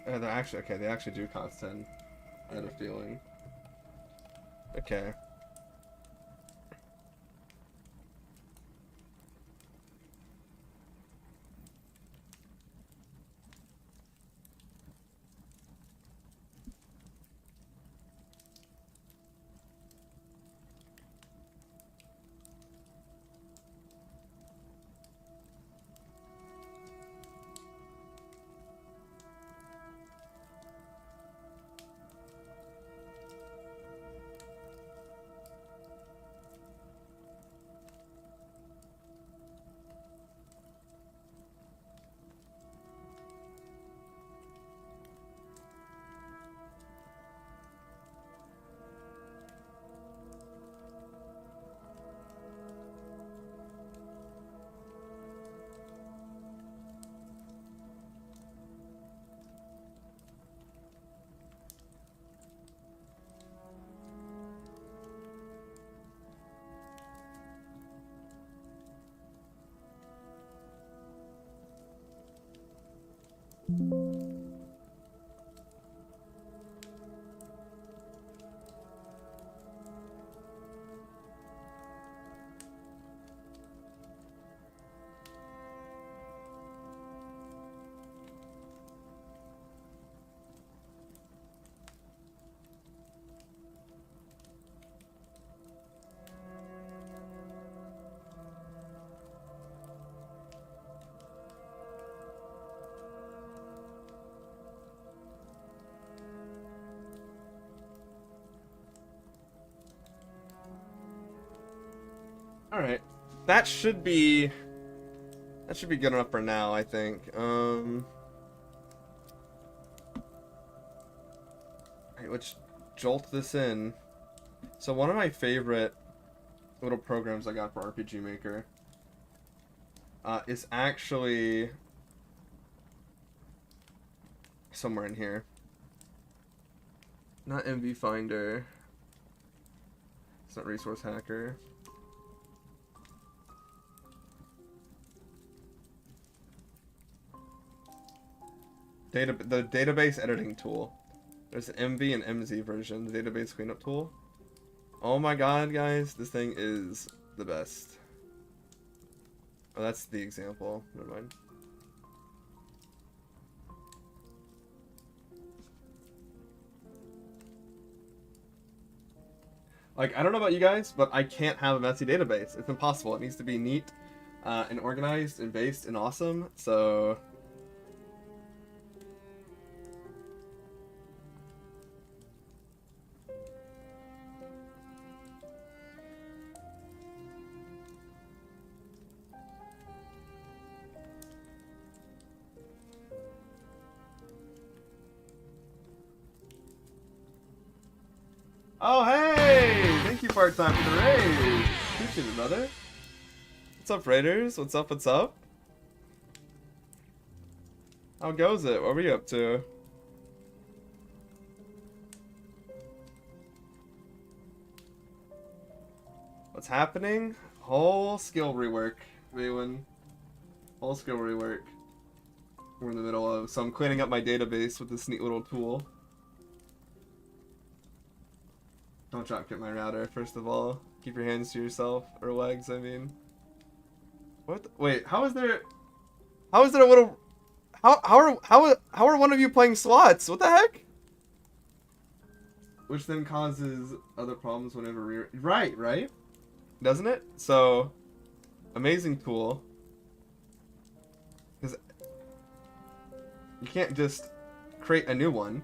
They're actually okay. They actually do cost 10. I had a feeling. Okay. All right. That should be good enough for now, I think. Alright, let's jolt this in. So one of my favorite little programs I got for RPG Maker is actually somewhere in here. Not MV Finder. It's not Resource Hacker. The database editing tool. There's an MV and MZ version, the database cleanup tool. Oh my god, guys, this thing is the best. Oh, that's the example. Never mind. Like, I don't know about you guys, but I can't have a messy database. It's impossible. It needs to be neat and organized and based and awesome. So Oh, hey! Thank you, part-time, for the raid. Appreciate it, brother. What's up, Raiders? What's up, what's up? How goes it? What are we up to? What's happening? Whole skill rework, Vaylin. Whole skill rework. We're in the middle of, so I'm cleaning up my database with this neat little tool. Don't dropkick my router, first of all. Keep your hands to yourself, or legs, I mean. What? Wait, how is there a little... How are one of you playing slots? What the heck? Which then causes other problems whenever right? Doesn't it? So, amazing tool. Because you can't just create a new one.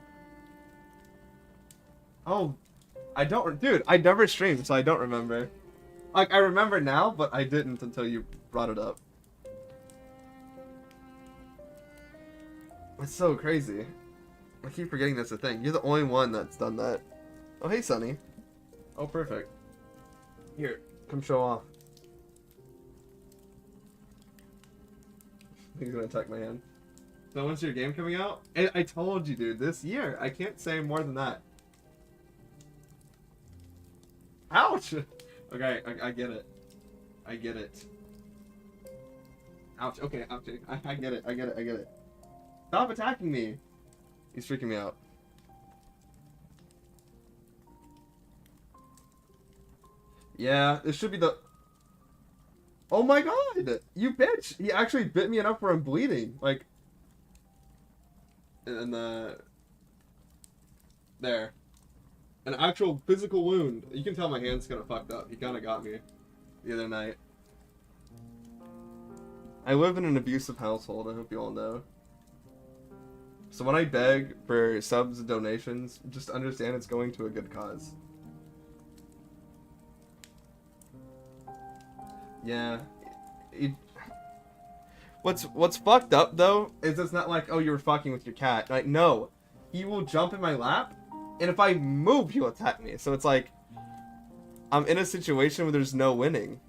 Oh, dude, I never streamed, so I don't remember. Like, I remember now, but I didn't until you brought it up. It's so crazy. I keep forgetting that's a thing. You're the only one that's done that. Oh, hey, Sonny. Oh, perfect. Here, come show off. He's gonna attack my hand. So when's your game coming out? I told you, dude, this year. I can't say more than that. Ouch! Okay, I get it. I get it. Ouch, okay, ouch. I get it. Stop attacking me! He's freaking me out. Yeah, this should be the... Oh my god! You bitch! He actually bit me enough where I'm bleeding. Like... And there. An actual physical wound. You can tell my hand's kind of fucked up. He kind of got me the other night. I live in an abusive household, I hope you all know. So when I beg for subs and donations, just understand it's going to a good cause. Yeah. What's fucked up though is it's not like, oh, you were fucking with your cat. Like, no. He will jump in my lap, and if I move, he'll attack me. So it's like, I'm in a situation where there's no winning.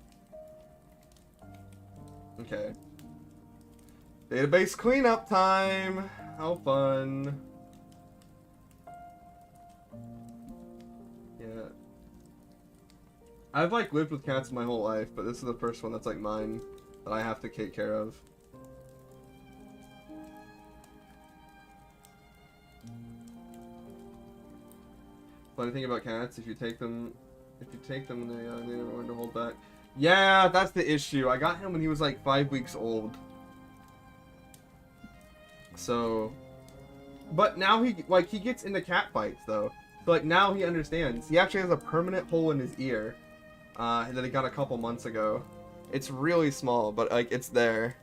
Okay. Database cleanup time. How fun. Yeah. I've like lived with cats my whole life, but this is the first one that's like mine that I have to take care of. Funny thing about cats, if you take them, they never learn to hold back. Yeah, that's the issue. I got him when he was like 5 weeks old. So, but now he gets into cat fights though. So like now he understands. He actually has a permanent hole in his ear that he got a couple months ago. It's really small, but like it's there.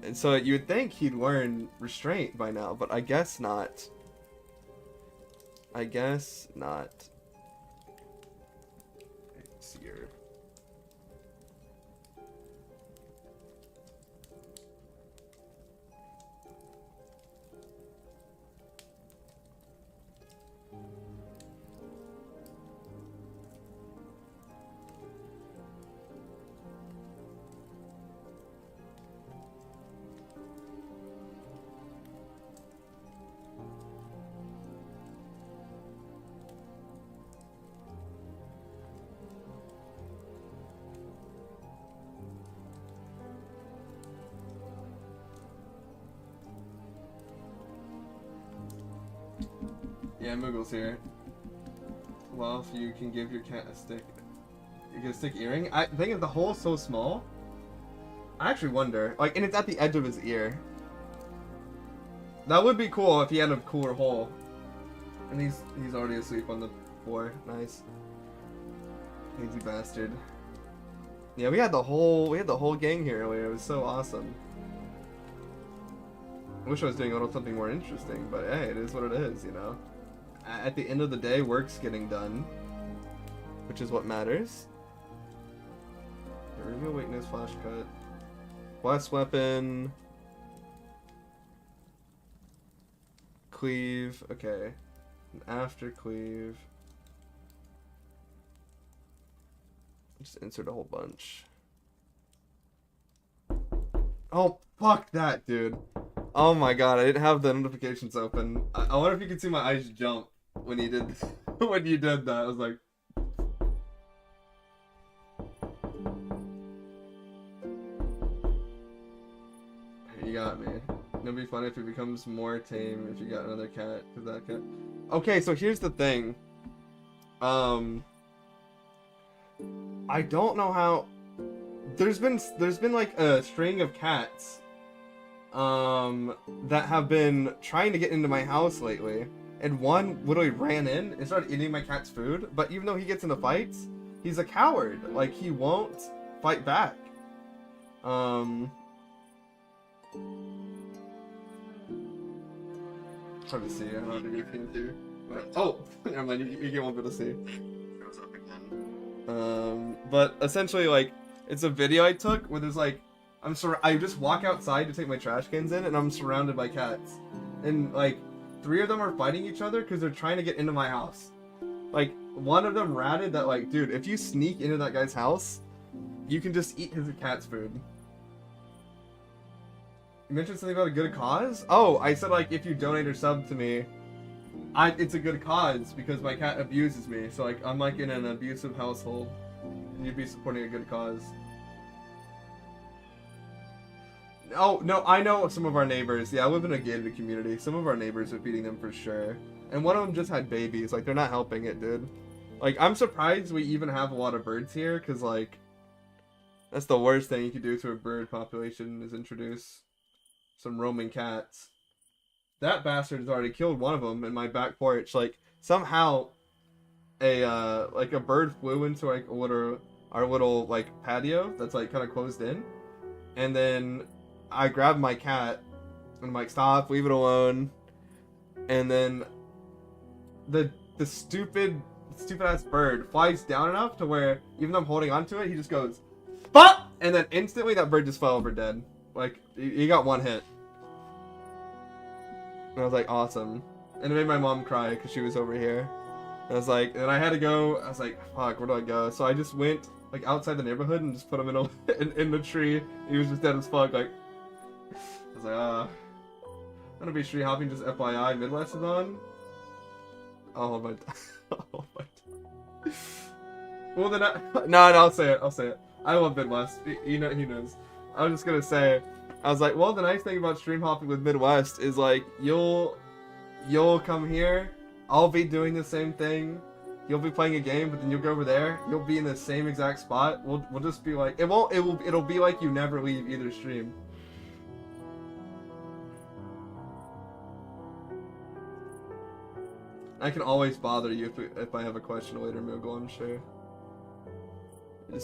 And so you would think he'd learn restraint by now, but I guess not. I guess not. It's here. Yeah, Moogle's here. Well, if you can give your cat a stick... You get a stick earring? The thing is, the hole's so small. I actually wonder. Like, and it's at the edge of his ear. That would be cool if he had a cooler hole. And he's already asleep on the floor. Nice. Lazy bastard. Yeah, we had the whole gang here earlier. It was so awesome. I wish I was doing a little something more interesting, but hey, it is what it is, you know? At the end of the day, work's getting done, which is what matters. Reveal weakness, flash cut. Blast weapon. Cleave, okay. And after cleave. Just insert a whole bunch. Oh, fuck that, dude. Oh my god, I didn't have the notifications open. I wonder if you could see my eyes jump when you did when you did that. I was like, you got me. It'll be funny if it becomes more tame if you got another cat. Cause that cat. Okay, so here's the thing. I don't know how. There's been like a string of cats that have been trying to get into my house lately, and one literally ran in and started eating my cat's food. But even though he gets into fights, he's a coward. Like, he won't fight back. Hard to see. I don't know if you can do. Oh, never mind. You won't be able to see. Goes up again. But essentially, like, it's a video I took where there's like, I just walk outside to take my trash cans in, and I'm surrounded by cats, and like 3 of them are fighting each other because they're trying to get into my house. Like, one of them ratted that, like, dude, if you sneak into that guy's house, you can just eat his cat's food. You mentioned something about a good cause? Oh, I said, like, if you donate or sub to me, it's a good cause because my cat abuses me. So, like, I'm like in an abusive household, and you'd be supporting a good cause. Oh, no, I know some of our neighbors. Yeah, I live in a gated community. Some of our neighbors are feeding them for sure. And one of them just had babies. Like, they're not helping it, dude. Like, I'm surprised we even have a lot of birds here, because, like, that's the worst thing you could do to a bird population is introduce some roaming cats. That bastard has already killed one of them in my back porch. Like, somehow a bird flew into, like, our little, like, patio that's, like, kind of closed in. And then I grabbed my cat, and I'm like, stop, leave it alone. And then the stupid ass bird flies down enough to where, even though I'm holding onto it, he just goes, fuck! And then instantly that bird just fell over dead. Like, he got one hit. And I was like, awesome. And it made my mom cry because she was over here. And I was like, and I had to go, I was like, fuck, where do I go? So I just went, like, outside the neighborhood and just put him in the tree. He was just dead as fuck, like, I was like, I'm gonna be street hopping, just FYI, Midwest is on. I'll hold my oh my well then no, I'll say it. I love Midwest. He knows. I was just gonna say, I was like, well, the nice thing about stream hopping with Midwest is, like, you'll come here, I'll be doing the same thing, you'll be playing a game, but then you'll go over there, you'll be in the same exact spot. We'll just be like, it'll be like you never leave either stream. I can always bother you if I have a question later, Moogle, I'm sure.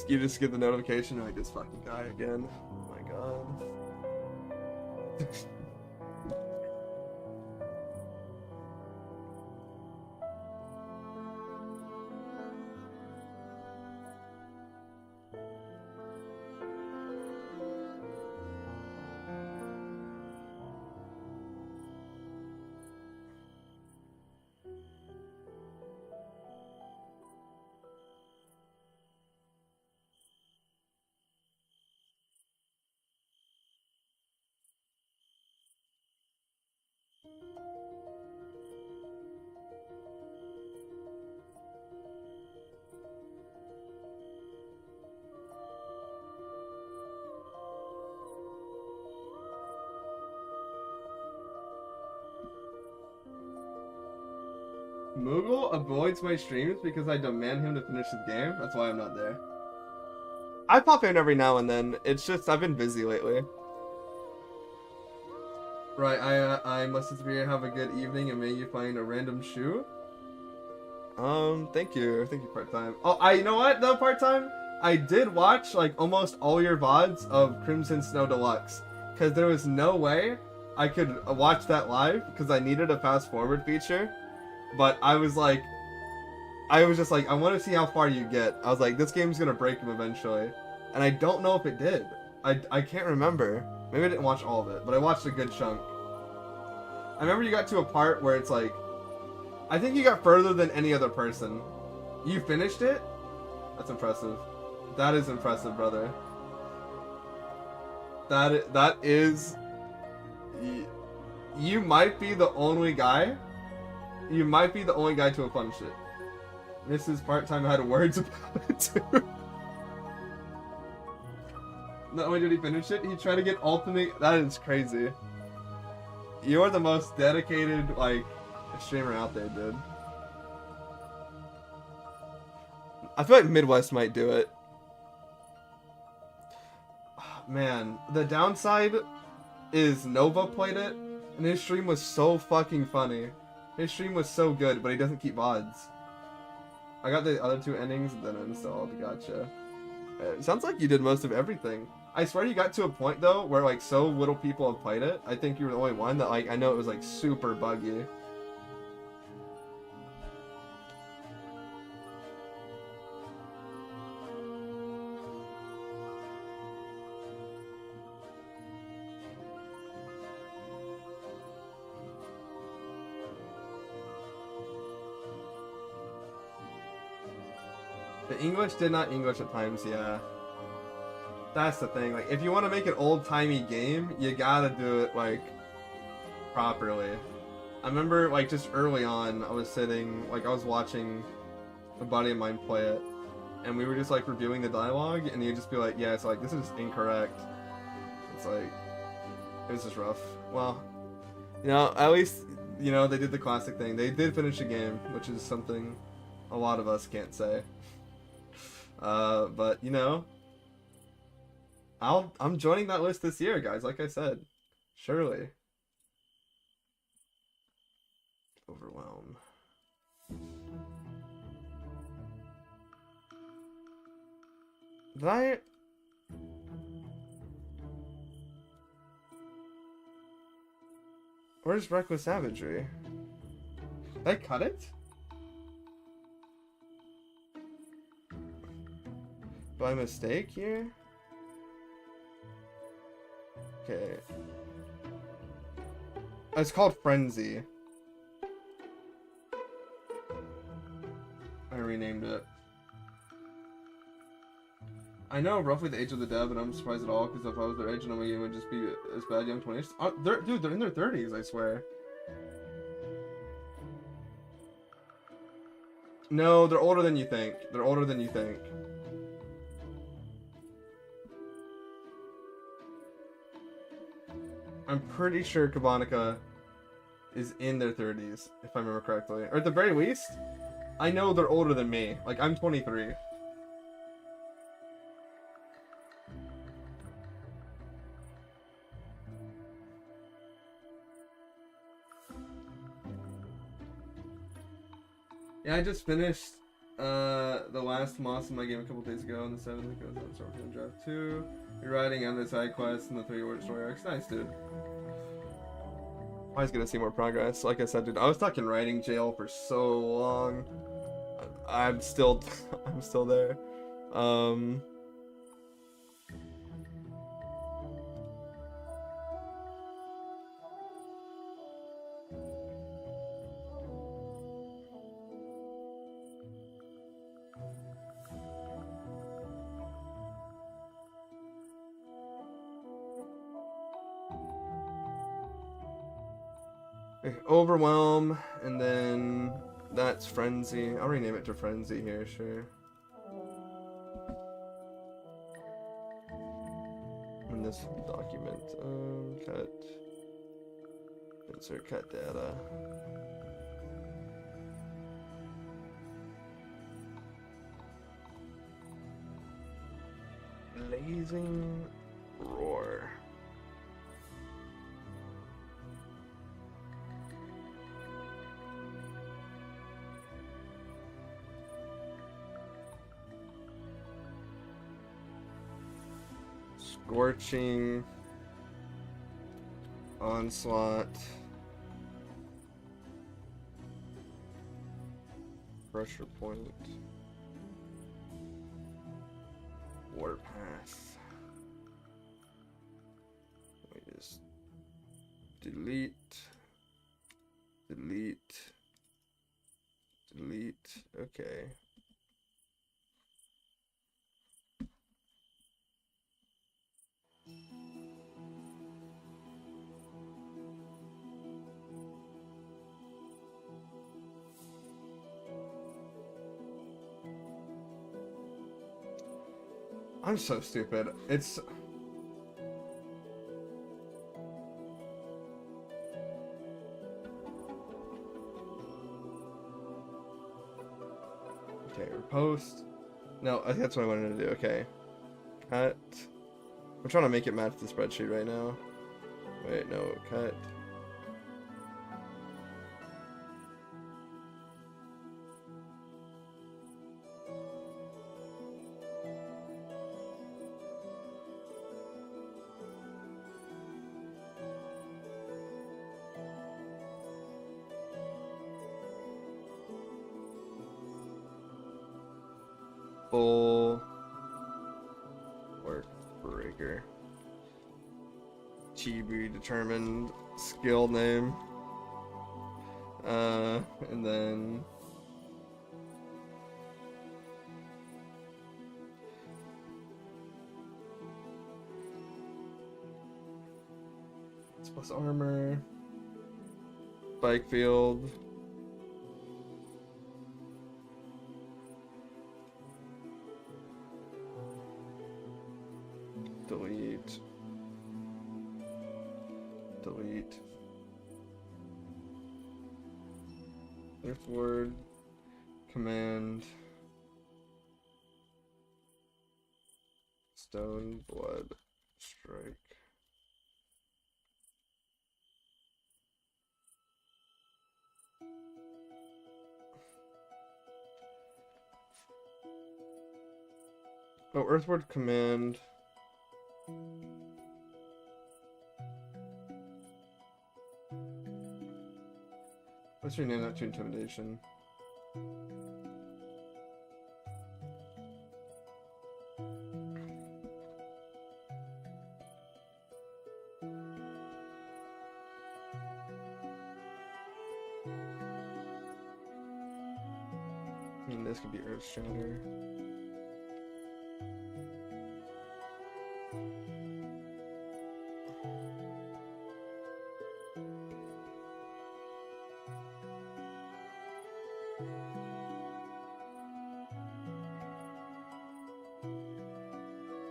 You just get the notification, like, this fucking guy again. Oh my god. Moogle avoids my streams because I demand him to finish his game. That's why I'm not there. I pop in every now and then. It's just, I've been busy lately. Right, I must disappear. Have a good evening, and may you find a random shoe. Thank you, part-time. Oh, you know what, though, part-time? I did watch, like, almost all your VODs of Crimson Snow Deluxe, because there was no way I could watch that live, because I needed a fast-forward feature. But I was just like, I want to see how far you get. I was like, this game's gonna break him eventually. And I don't know if it did. I can't remember. Maybe I didn't watch all of it, but I watched a good chunk. I remember you got to a part where it's like, I think you got further than any other person. You finished it? That's impressive. That is impressive, brother. That is... You might be the only guy. You might be the only guy to have punched it. This is part-time had words about it too. Not only did he finish it, he tried to get ultimate. That is crazy. You're the most dedicated, like, streamer out there, dude. I feel like Midwest might do it. Man, the downside is Nova played it, and his stream was so fucking funny. His stream was so good, but he doesn't keep VODs. I got the other two endings, and then I installed. Gotcha. It sounds like you did most of everything. I swear you got to a point, though, where, like, so little people have played it. I think you were the only one that, like, I know it was, like, super buggy. The English did not English at times, yeah. That's the thing. Like, if you want to make an old-timey game, you gotta do it, like, properly. I remember, like, just early on, I was sitting, like, I was watching a buddy of mine play it, and we were just, like, reviewing the dialogue, and you'd just be like, yeah, it's like, this is incorrect. It's like, it was just rough. Well, you know, at least, you know, they did the classic thing. They did finish the game, which is something a lot of us can't say. But, you know, I'm joining that list this year, guys, like I said. Surely. Overwhelm. Did I... Where's Reckless Savagery? Did I cut it? By mistake here? Okay. It's called Frenzy. I renamed it. I know roughly the age of the dev, and I'm surprised at all, because if I was their age, then my game would just be as bad young 20s. Dude, they're in their 30s, I swear. No, they're older than you think. They're older than you think. I'm pretty sure Cabanica is in their 30s, if I remember correctly. Or at the very least, I know they're older than me. Like, I'm 23. Yeah, I just finished the last moss in my game a couple days ago on the 7th. It goes on Star Wars Draft 2. You're writing on the side quests and the 3-word story arcs. Nice, dude. I was gonna see more progress. Like I said, dude, I was stuck in writing jail for so long. I'm still there. Overwhelm, and then that's Frenzy. I'll rename it to Frenzy here, sure. In this document, cut, insert cut data. Blazing Roar. Scorching Onslaught, Pressure Point, Warpath. Let me just delete, okay. I'm so stupid. It's... Okay, repost. No, that's what I wanted to do. Okay. Cut. I'm trying to make it match the spreadsheet right now. Wait, no, cut. Full work breaker. Chibi determined skill name. And then it's plus armor. Bike field. Delete. Delete. Earthward. Command. Stone blood strike. Oh, Earthward command. Let's rename that to intimidation. And this could be Earth Shatter.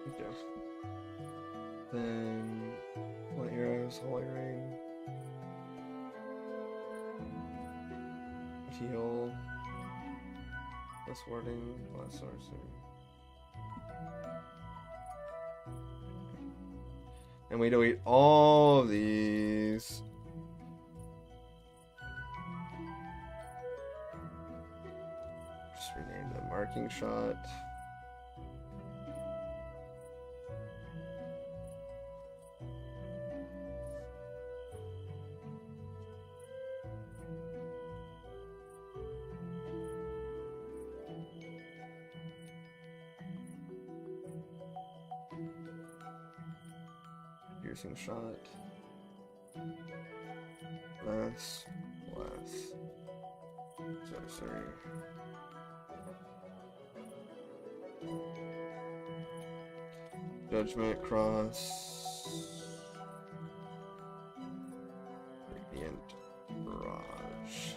Okay. Then Light Arrows, Holy Ring, Heal, Less Wording, Less Sorcery. And we delete all of these. Just rename the marking shot. Piercing shot. Less. Sorcery. Judgment cross. Radiant barrage.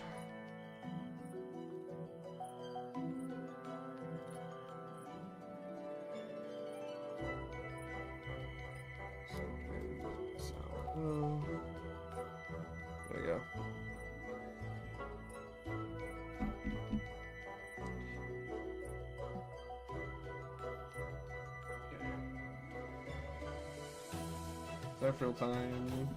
There we go. Several time.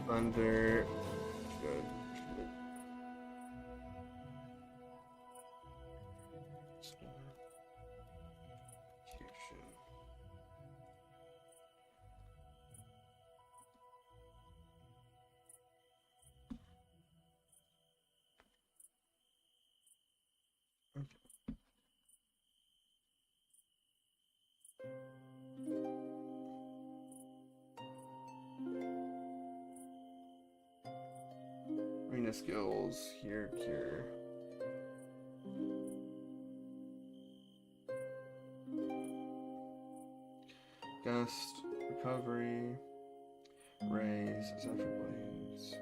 Thunder. Good. Arena skills, here, cure. Gust, recovery, raise, Zephyr Blades.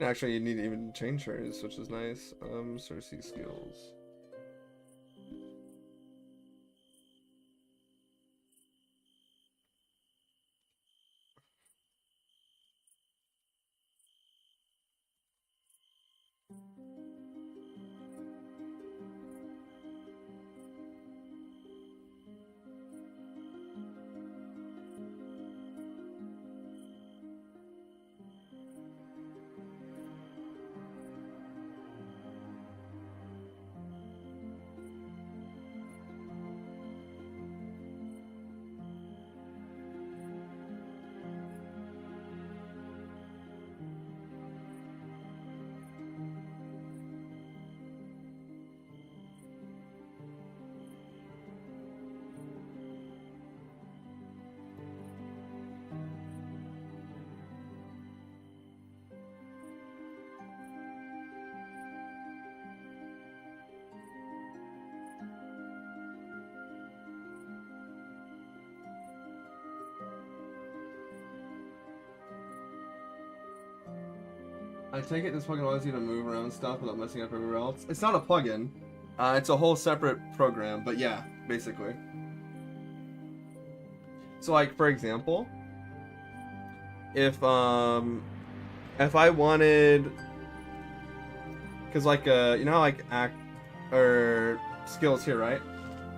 Actually, you need to even change hers, which is nice. Cersei skills. I take it this plugin allows you to move around stuff without messing up everywhere else. It's not a plugin. It's a whole separate program, but yeah, basically. So like, for example, if I wanted, cause like you know how like act or skills here, right?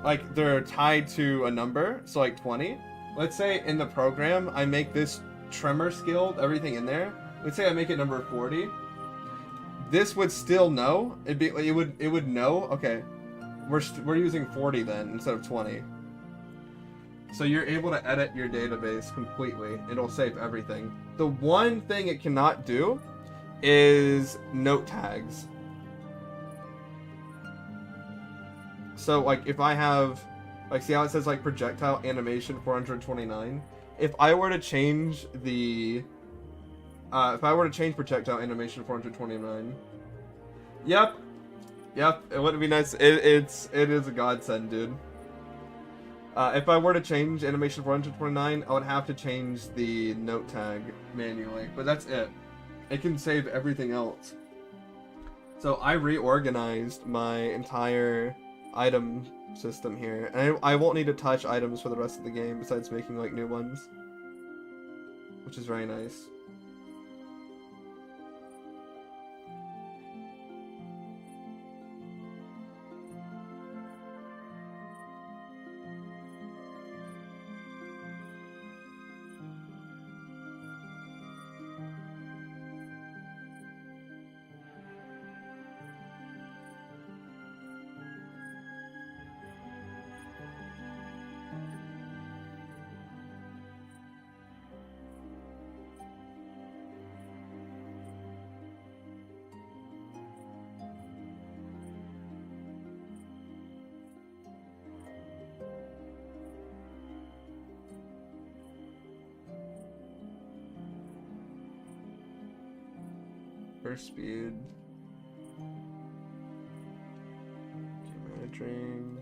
Like they're tied to a number, so like 20. Let's say in the program I make this tremor skill, everything in there. Let's say I make it number 40. This would still know. It would know. Okay, we're using 40 then instead of 20. So you're able to edit your database completely. It'll save everything. The one thing it cannot do is note tags. So like if I have, like see how it says like projectile animation 429? If I were to change the projectile animation 429, yep, it would be nice. It is a godsend, dude. If I were to change animation 429, I would have to change the note tag manually, but that's it. It can save everything else. So I reorganized my entire item system here, and I won't need to touch items for the rest of the game besides making like new ones, which is very nice. Burst speed. Monitoring.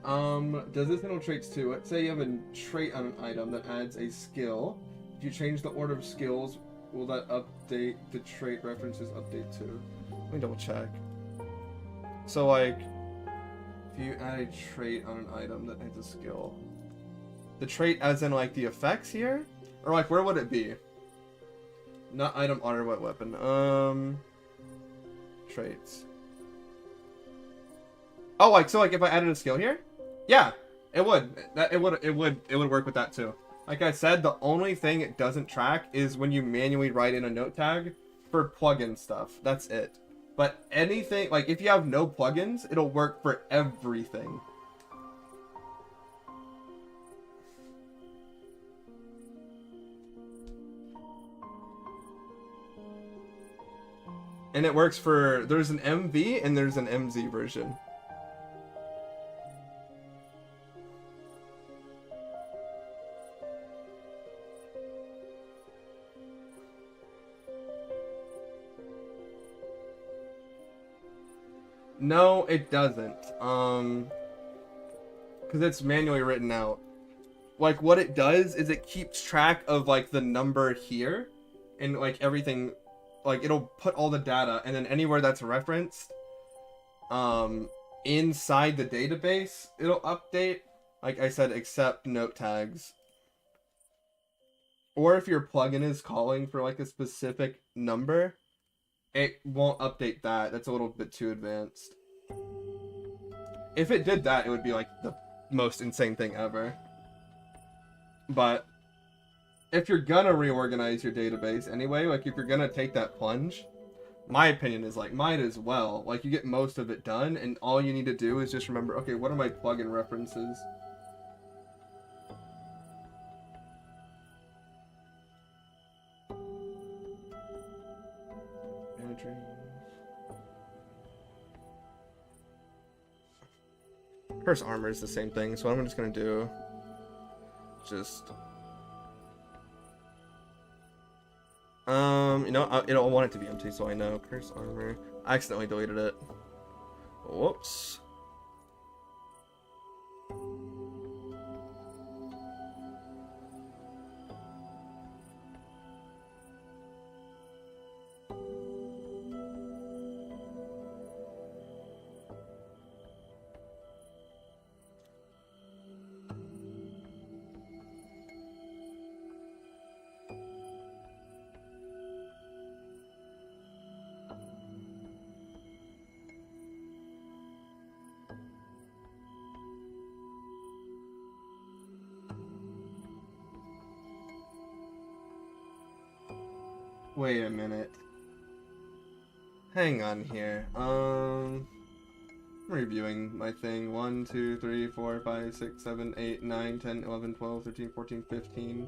Does this handle traits too? Let's say you have a trait on an item that adds a skill. If you change the order of skills, will that update the trait references update too? Let me double check. So like, if you add a trait on an item that adds a skill, the trait as in like the effects here? Or like, where would it be? Not item, honor, what weapon? Traits. Oh, like, so like if I added a skill here? Yeah, it would. It would work with that too. Like I said, the only thing it doesn't track is when you manually write in a note tag for plugin stuff. That's it. But anything, like if you have no plugins, it'll work for everything. And it works for, there's an MV and there's an MZ version. No, it doesn't. Because it's manually written out. Like, what it does is it keeps track of, like, the number here. And, like, everything... Like, it'll put all the data, and then anywhere that's referenced, inside the database, it'll update. Like I said, except note tags. Or if your plugin is calling for, like, a specific number... It won't update that. That's a little bit too advanced. If it did that, it would be like the most insane thing ever. But if you're gonna reorganize your database anyway, like if you're gonna take that plunge, my opinion is like might as well. Like you get most of it done, and all you need to do is just remember, okay, what are my plugin references? Curse armor is the same thing, so what I'm just gonna do just you know, it'll want it to be empty, so I know. Curse armor. I accidentally deleted it. Whoops. Wait a minute. Hang on here. I'm reviewing my thing. 1, 2, 3, 4, 5, 6, 7, 8, 9, 10, 11, 12, 13, 14, 15.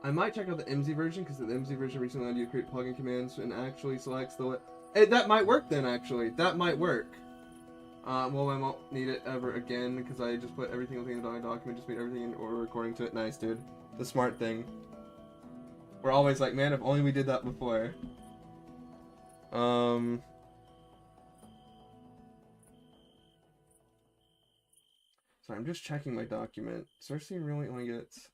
I might check out the MZ version, because the MZ version recently allowed you to create plugin commands and actually selects the... that might work then, actually. That might work. Well, I won't need it ever again, because I just put everything in the document, just made everything in order according to it. Nice, dude. The smart thing. We're always like, man, if only we did that before. So I'm just checking my document. Cersei really only gets...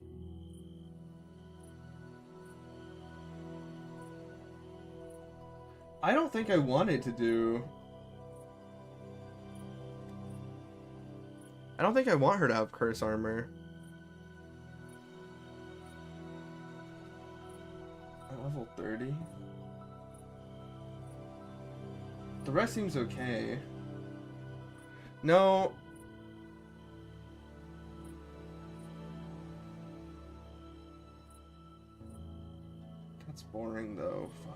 I don't think I wanted to do... I don't think I want her to have curse armor. At level 30? The rest seems okay. No. That's boring though. Fuck.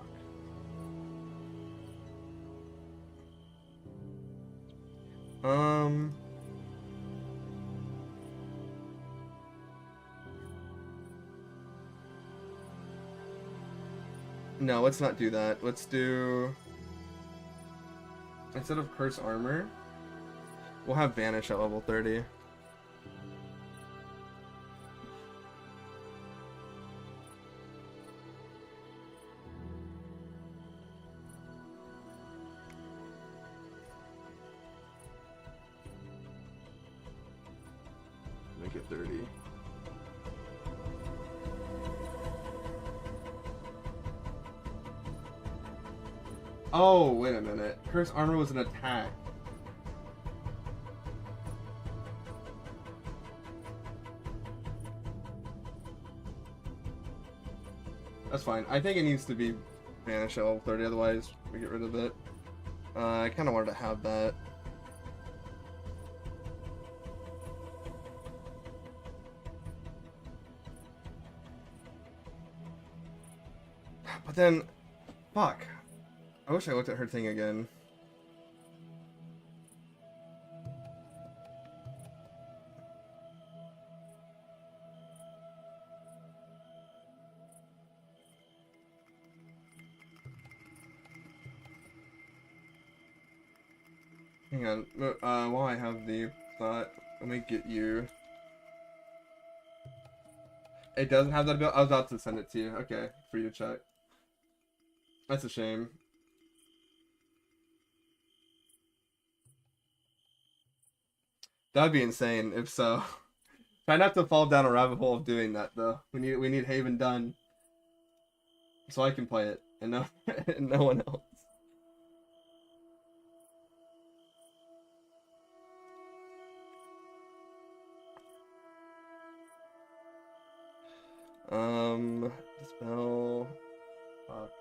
No, let's not do that. Let's do... Instead of curse armor, we'll have vanish at level 30. 30. Oh, wait a minute. Curse armor was an attack. That's fine. I think it needs to be banished at level 30, otherwise we get rid of it. I kind of wanted to have that. But then, fuck. I wish I looked at her thing again. Hang on. While I have the thought, let me get you. It doesn't have that ability. I was about to send it to you. Okay, for you to check. That's a shame. That'd be insane if so. Try not to fall down a rabbit hole of doing that though. We need Haven done, so I can play it and no and no one else. Dispel. Fuck.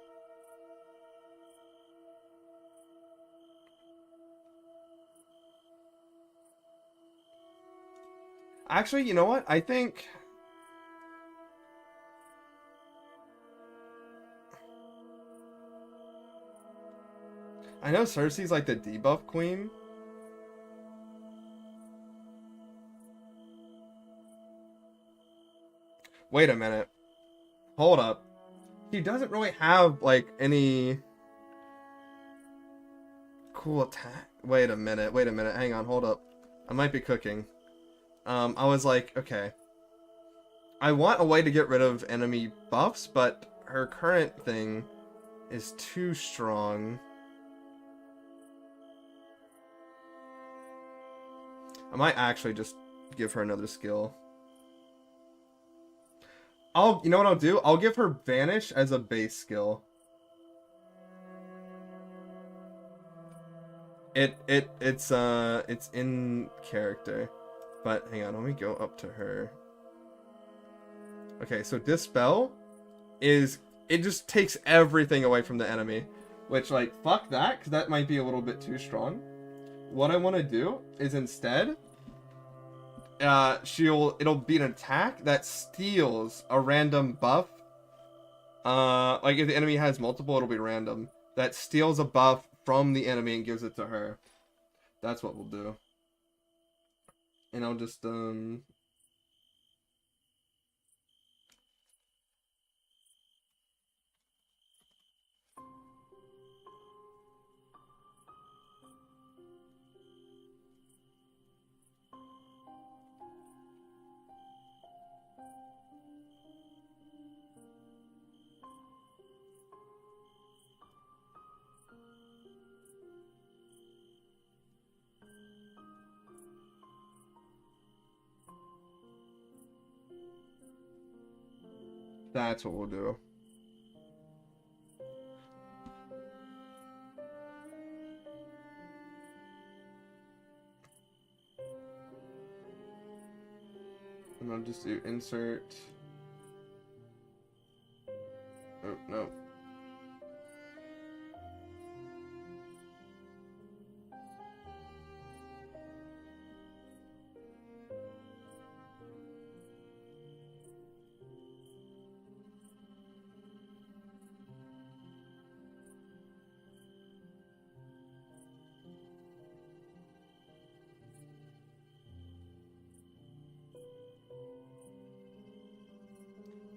Actually, you know what? I think I know Cersei's like the debuff queen. Wait a minute. Hold up. She doesn't really have like any cool attack. Wait a minute. Hang on, hold up. I might be cooking. I was like, okay. I want a way to get rid of enemy buffs, but her current thing is too strong. I might actually just give her another skill. You know what I'll do? I'll give her Vanish as a base skill. It's in character. But hang on, let me go up to her. Okay, so Dispel it just takes everything away from the enemy. Which, like, fuck that, because that might be a little bit too strong. What I want to do is instead, it'll be an attack that steals a random buff. Like if the enemy has multiple, it'll be random. That steals a buff from the enemy and gives it to her. That's what we'll do. And I'll just, that's what we'll do. And I'll just do insert. Oh, no.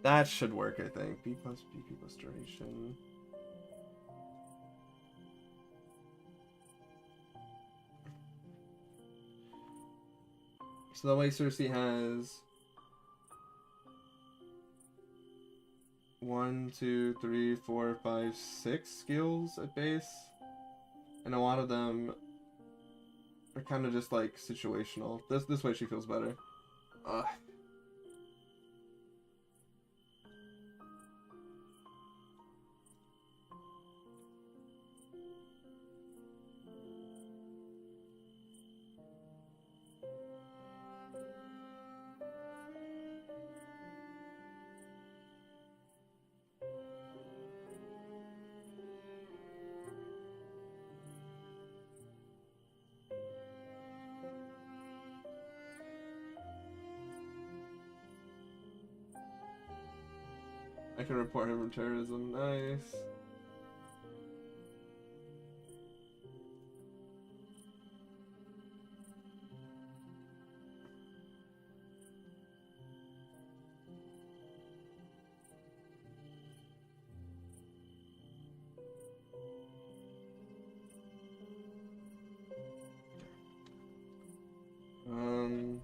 That should work, I think. B plus BP plus duration. So that way Cersei has 1, 2, 3, 4, 5, 6 skills at base. And a lot of them are kind of just like situational. This way she feels better. Ugh. I can report him for terrorism. Nice. Um.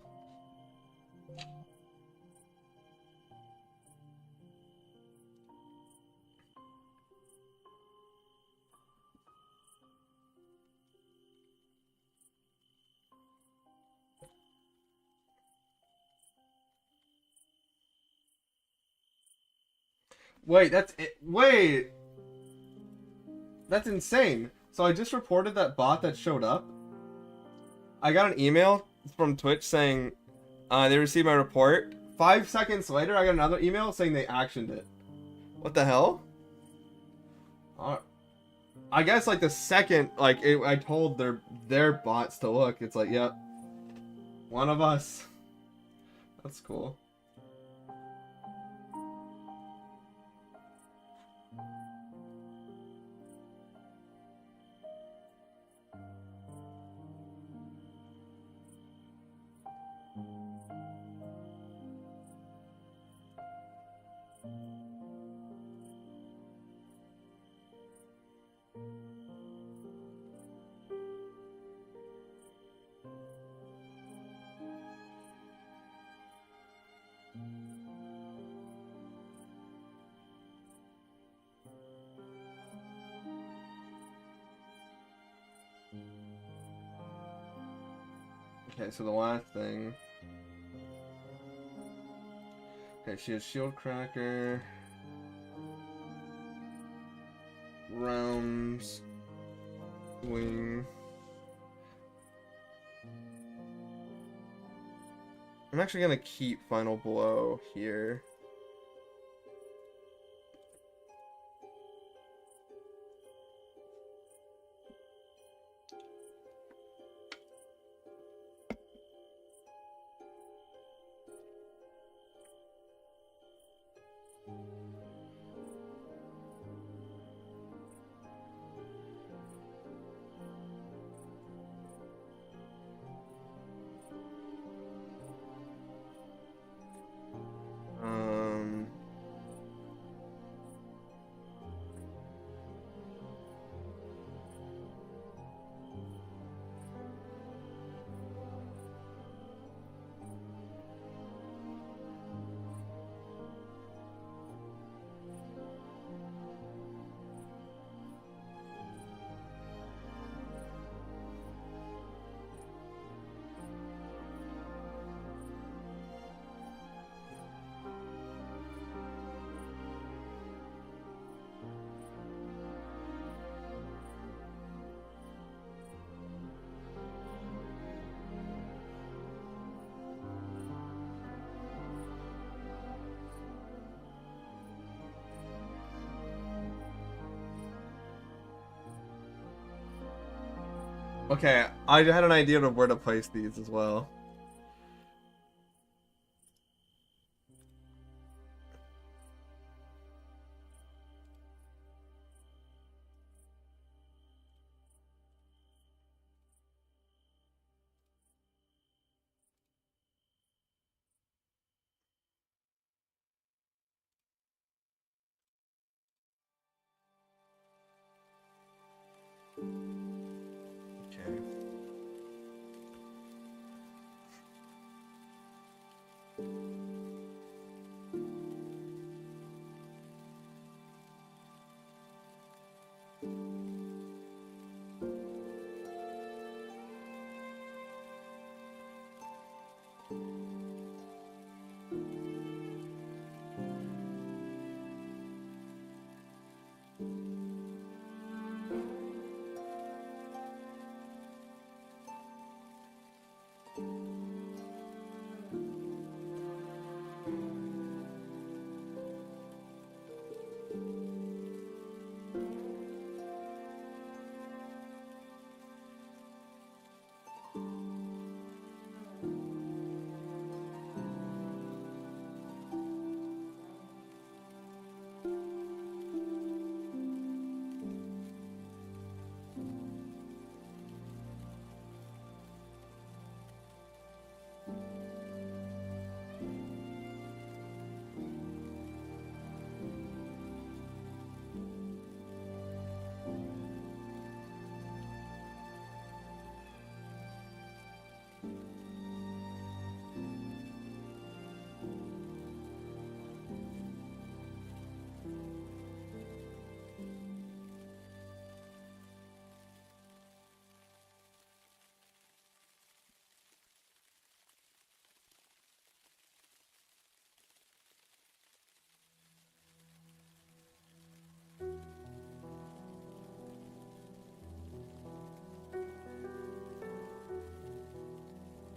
Wait, that's it. Wait, that's insane. So I just reported that bot that showed up. I got an email from Twitch saying they received my report. 5 seconds later, I got another email saying they actioned it. What the hell? I guess like the second I told their bots to look, it's like, yep, one of us. That's cool. Okay, so the last thing. Okay, she has shield cracker. Realms. Wing. I'm actually gonna keep Final Blow here. Okay, I had an idea of where to place these as well. Okay.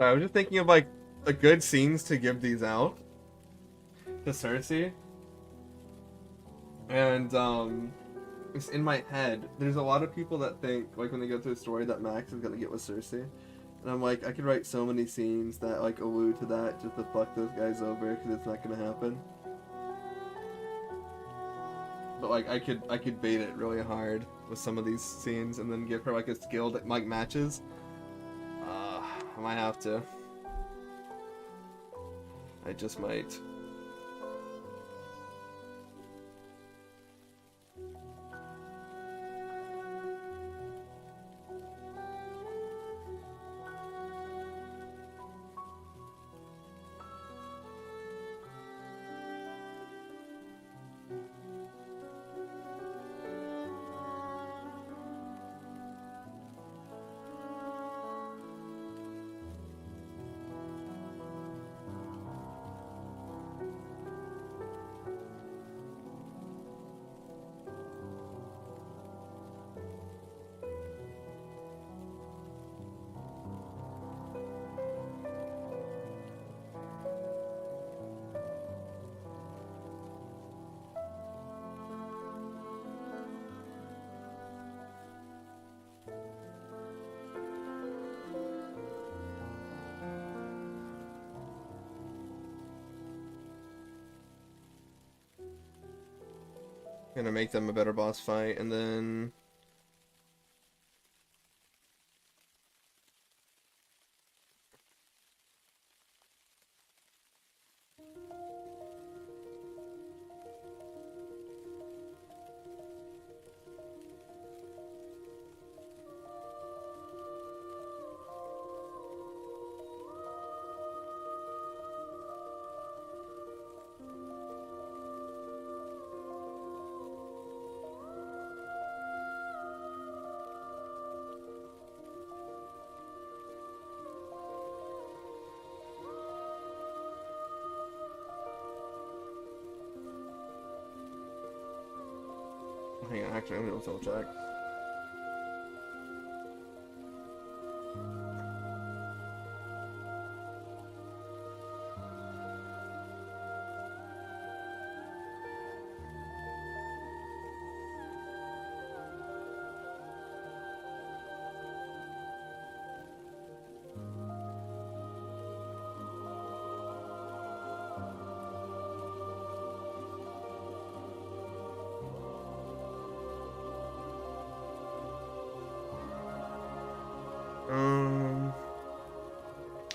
I was just thinking of like the good scenes to give these out to Cersei, and it's in my head. There's a lot of people that think like when they go through a story that Max is gonna get with Cersei, and I'm like, I could write so many scenes that like allude to that just to fuck those guys over because it's not gonna happen. But like I could bait it really hard with some of these scenes and then give her like a skill that like matches. I might have to. I just might. Gonna make them a better boss fight, and then hang on, actually, I'm gonna double check.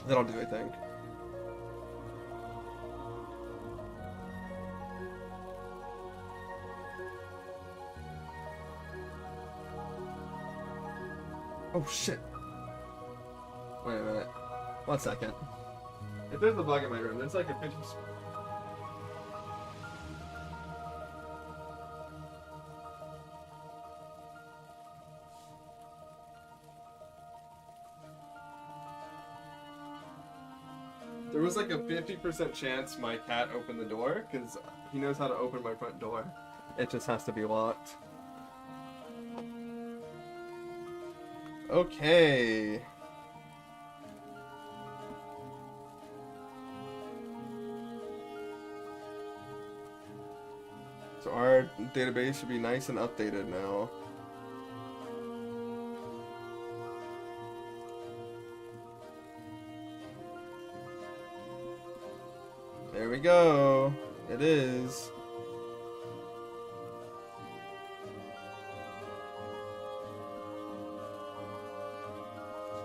That'll do, I think. Oh shit. Wait a minute. 1 second. If there's a bug in my room, there's like a pinch of... There was like a 50% chance my cat opened the door, because he knows how to open my front door. It just has to be locked. Okay. So our database should be nice and updated now. There we go. It is.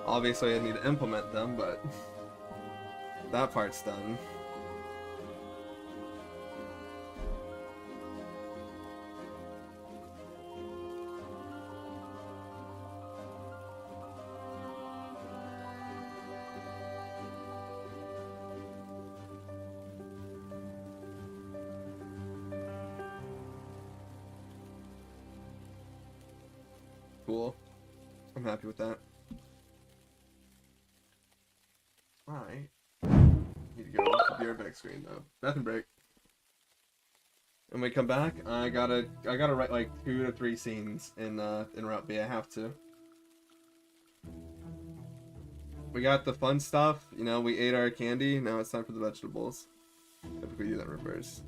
Obviously I need to implement them, but that part's done. Cool. I'm happy with that. Alright. Need to go off the beer screen though. Bathroom break. When we come back, I gotta write like 2 to 3 scenes in Route B. I have to. We got the fun stuff. You know, we ate our candy. Now it's time for the vegetables. If we do that in reverse.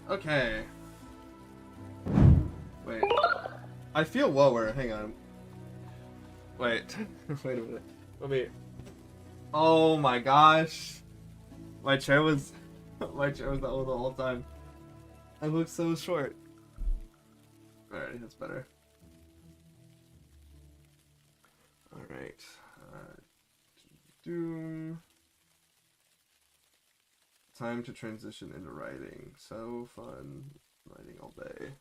Okay. Wait. I feel lower. Hang on. Wait. Wait a minute. Let me. Oh my gosh. My chair was. My chair was that low the whole time. I look so short. Alright, that's better. Alright. Doom. Time to transition into writing. So fun. Writing all day.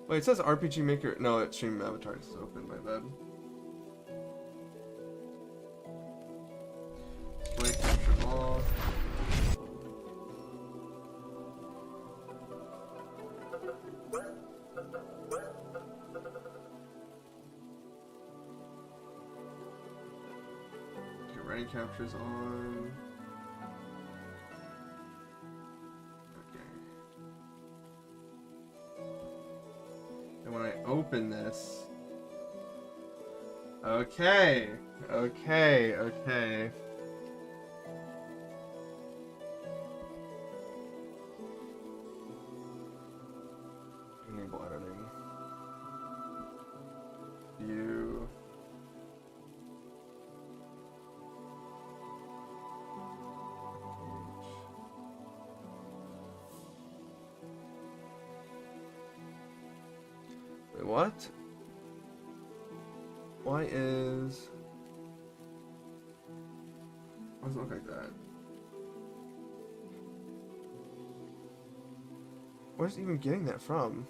Wait, it says RPG Maker. No, it's Stream Avatars is open, my bad. Display capture off. Okay, writing captures on. And when I open this... Okay. Enable editing. View. Wait, what? Why does it look like that? Where's it even getting that from?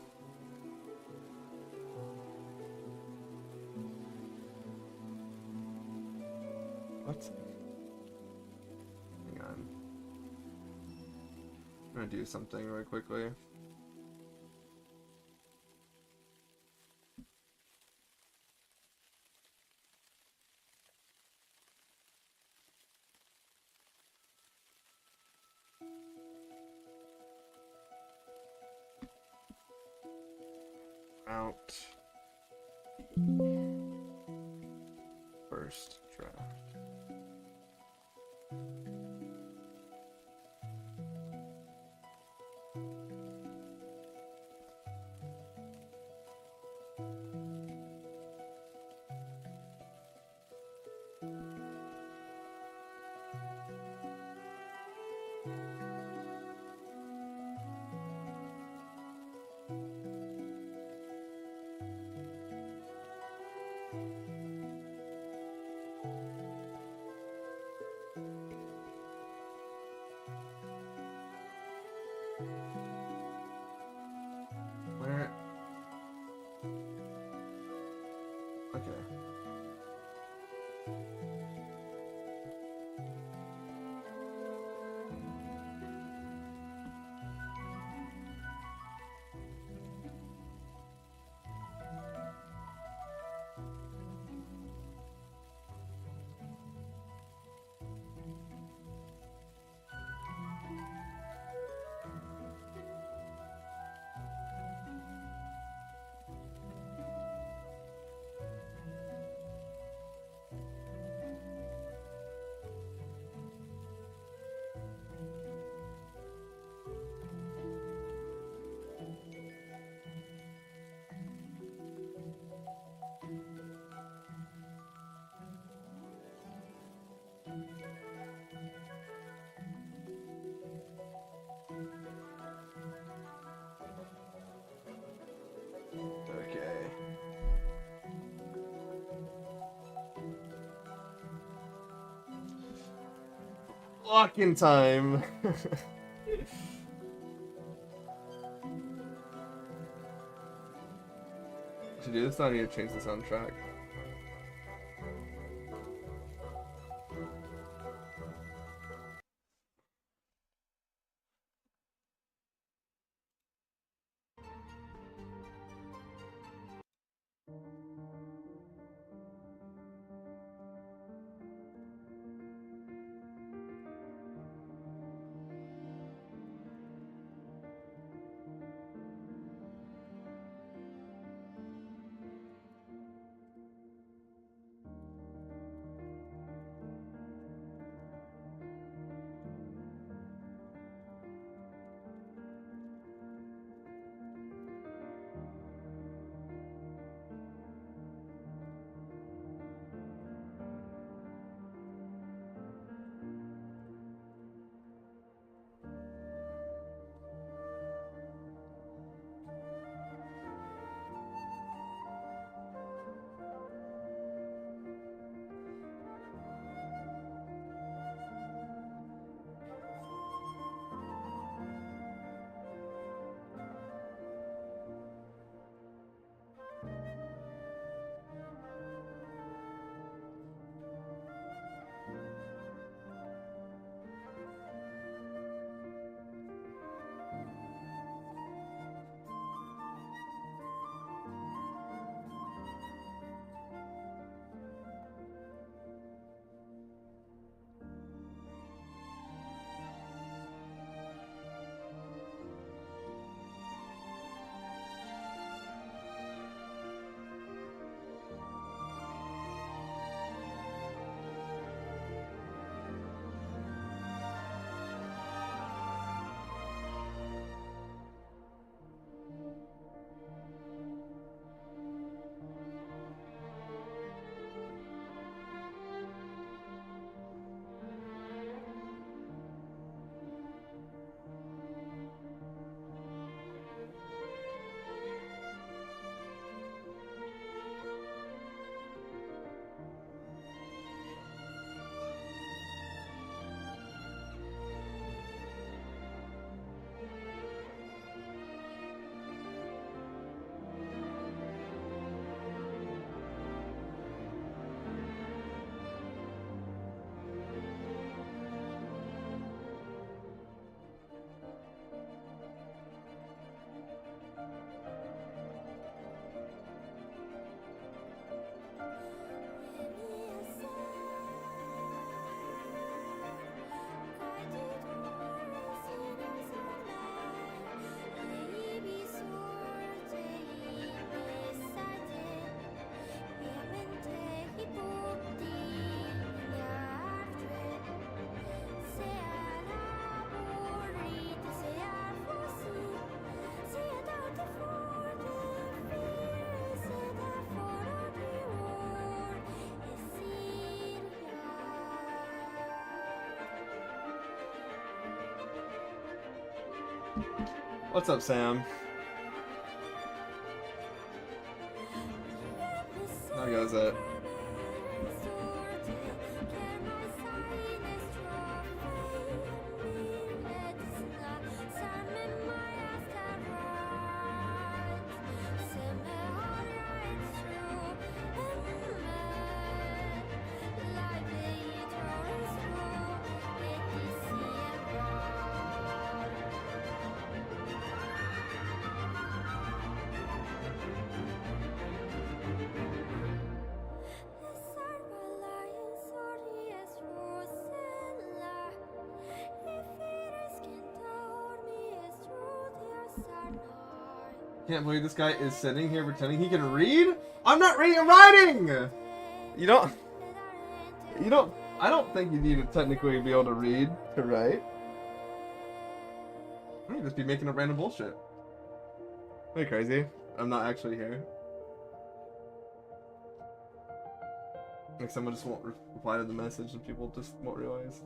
What? Hang on. I'm gonna do something really quickly. Out. first draft. Where? Okay. Okay. Lock-in time. To do this, I need to change the soundtrack. What's up, Sam? How goes it? Can't believe this guy is sitting here pretending he can read? I'm not reading, I'm writing! You don't... I don't think you need to technically be able to read to write. You could just be making up random bullshit. Are you crazy? I'm not actually here. Like someone just won't reply to the message and people just won't realize.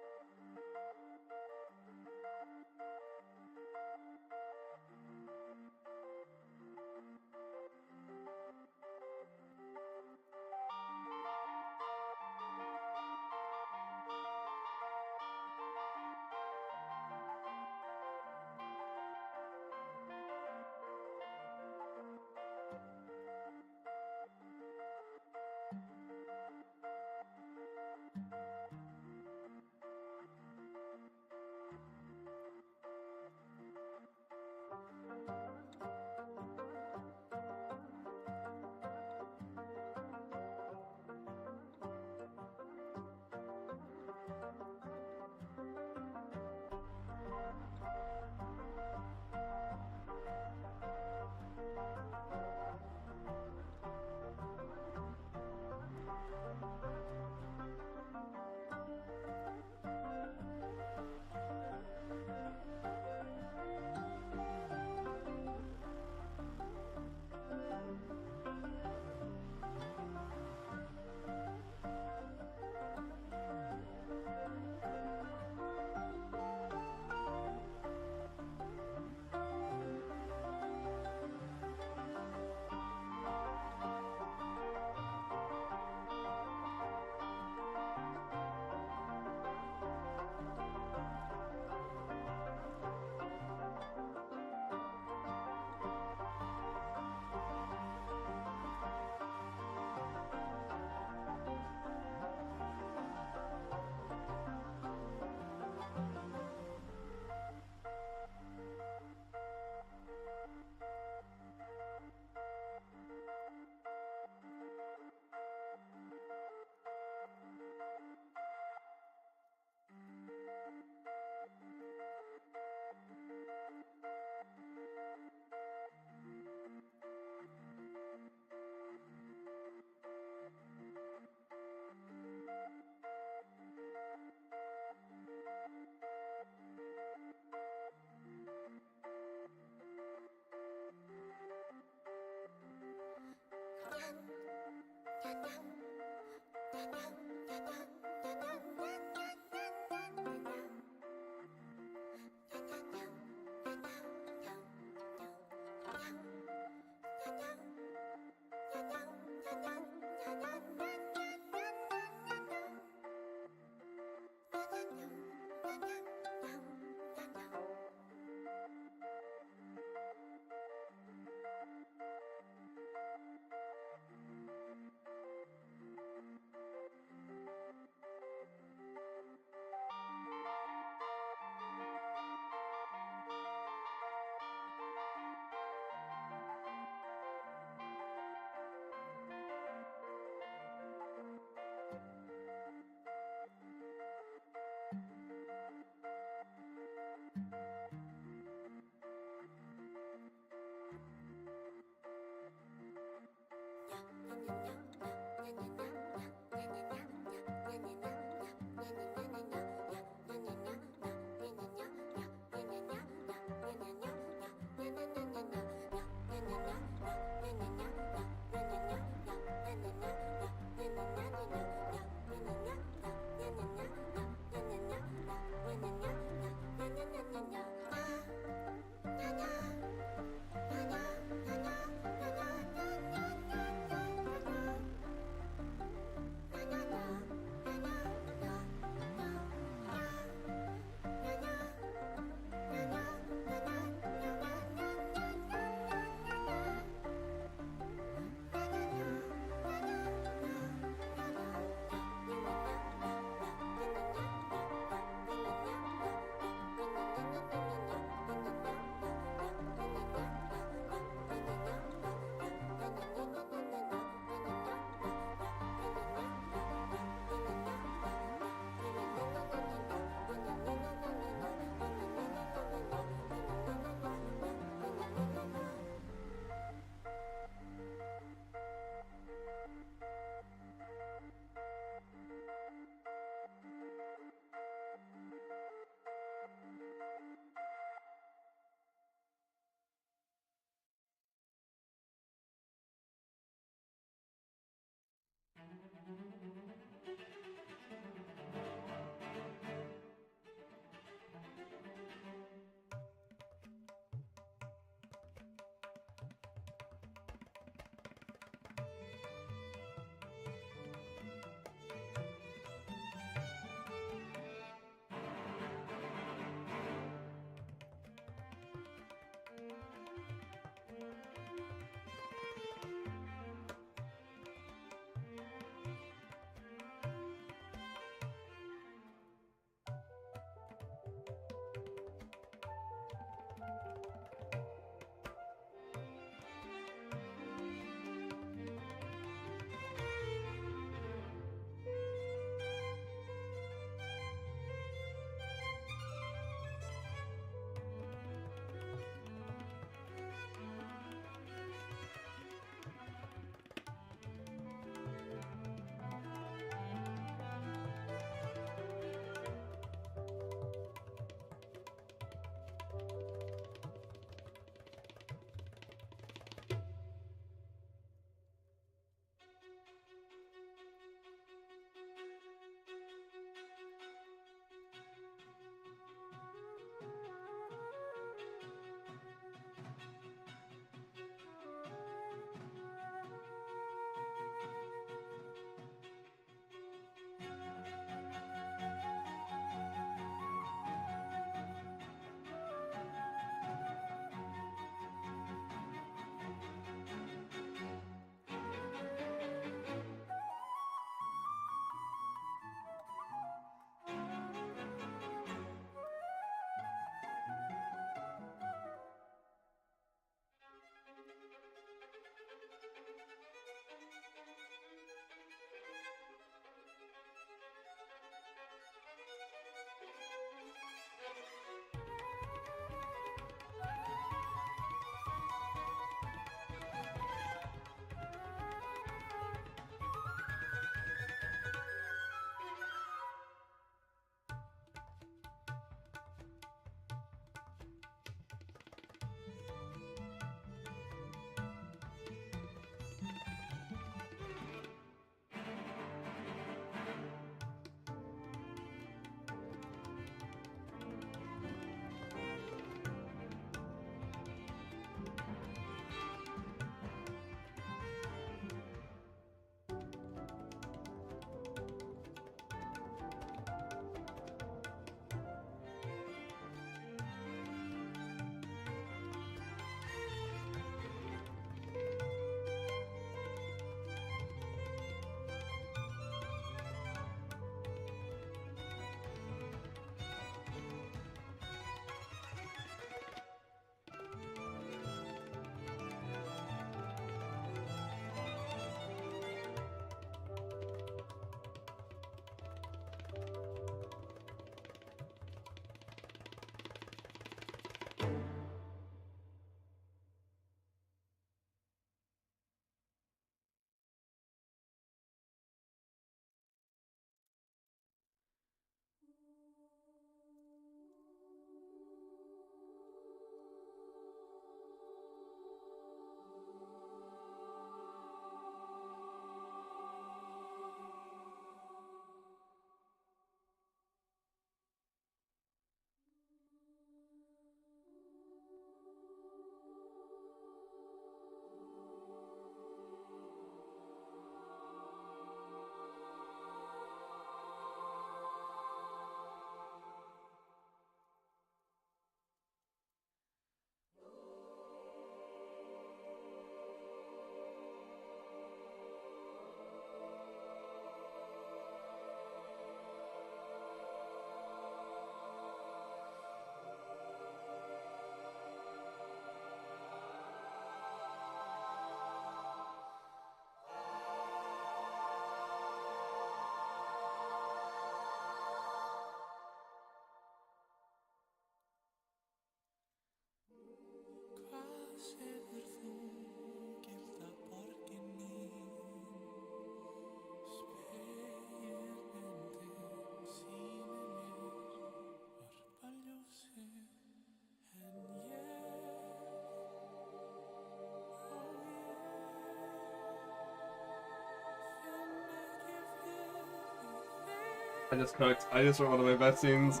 I just cooked. I just wrote one of my best scenes.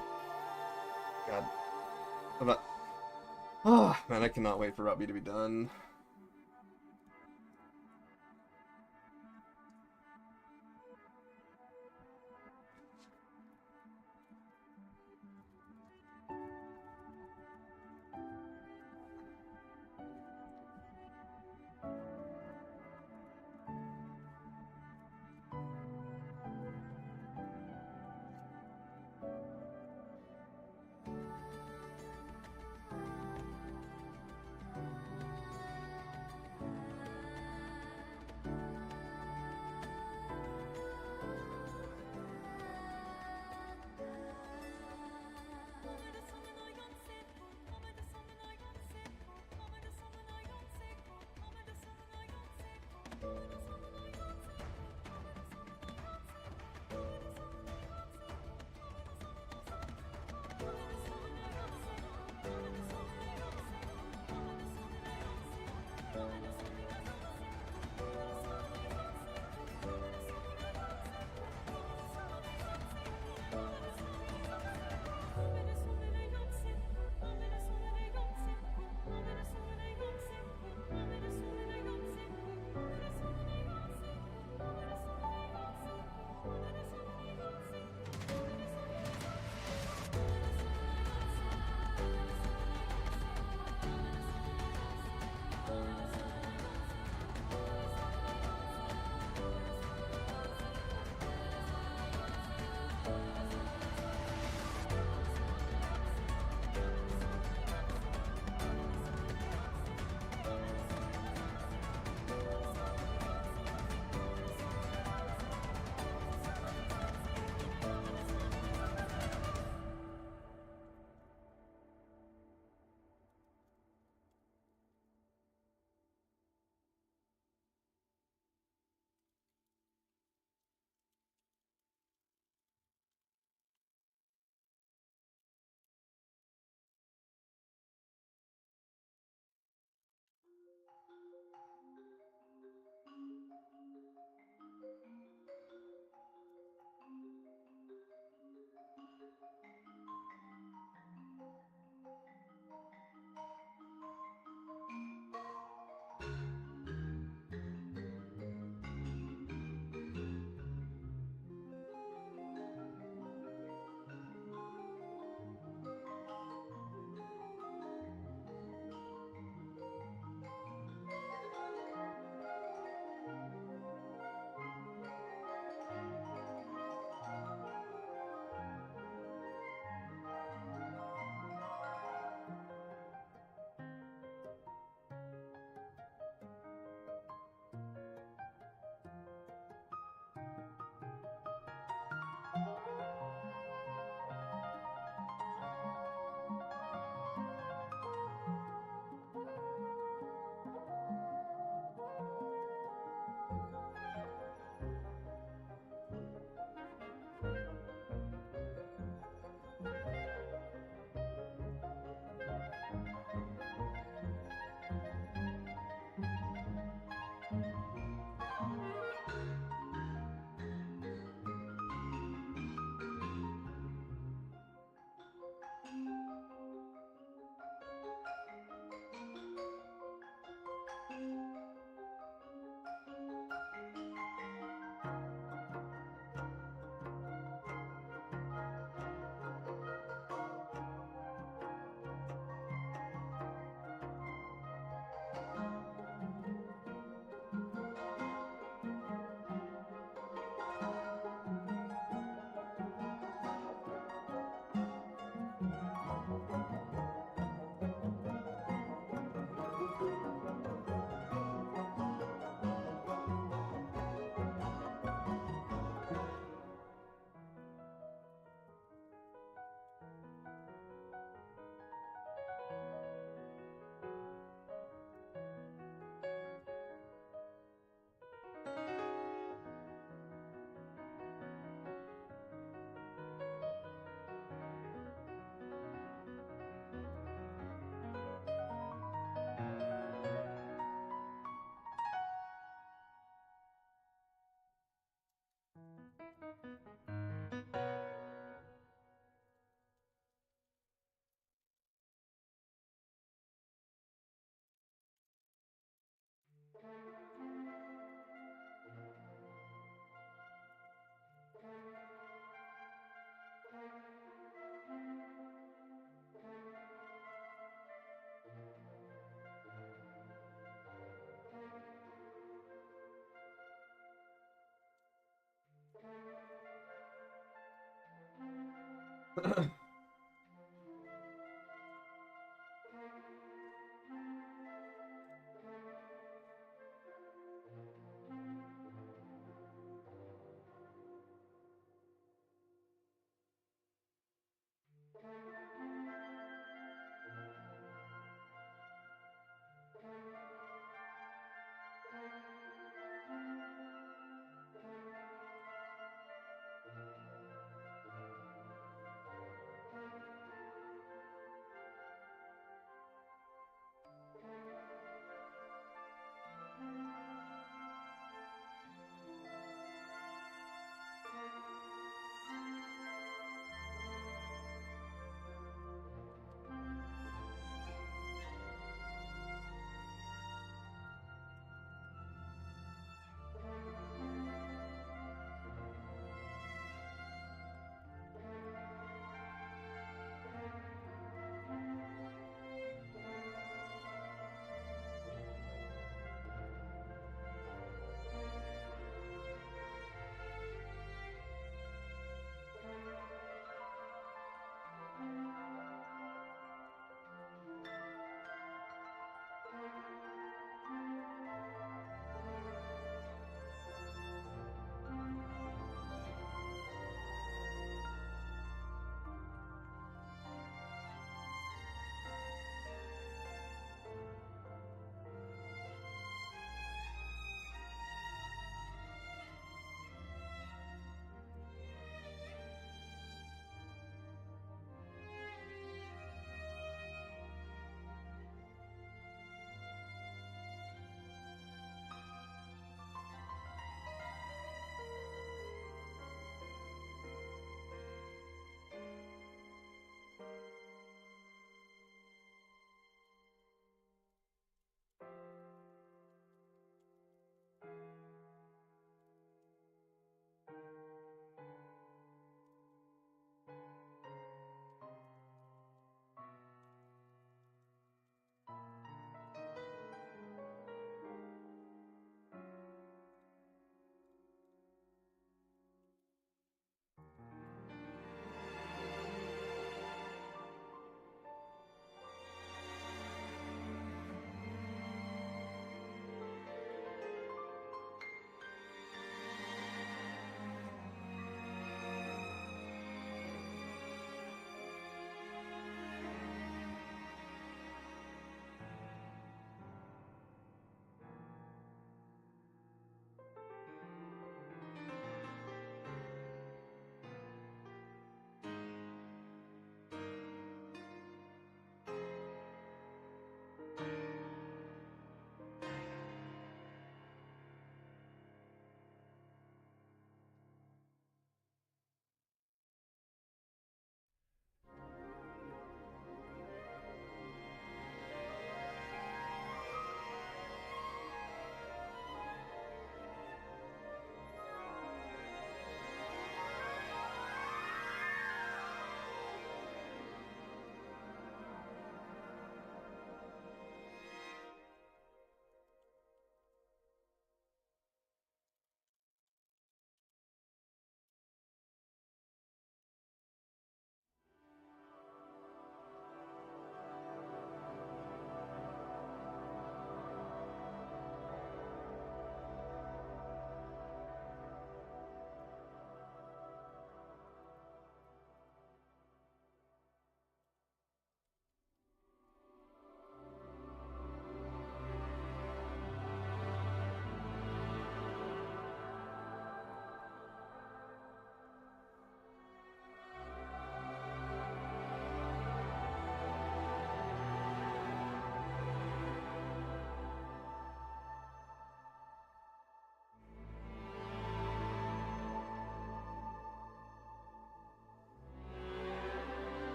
God. About... Oh, man, I cannot wait for Route B to be done.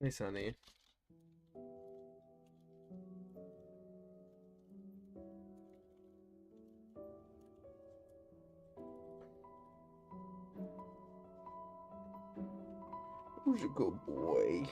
Hey, Sunny. Who's a good boy?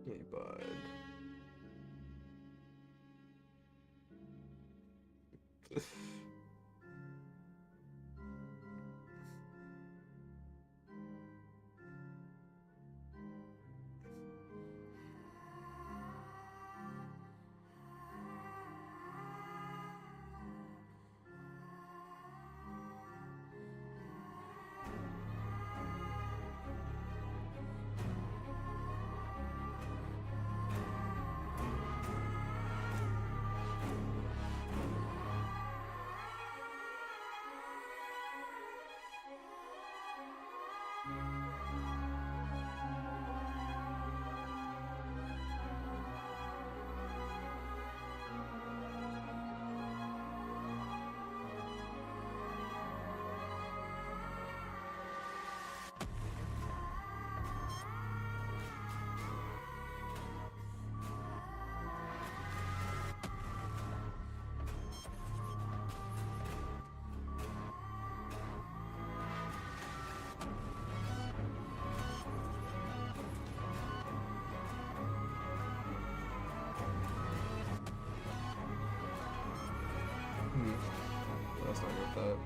Hey, bud. that.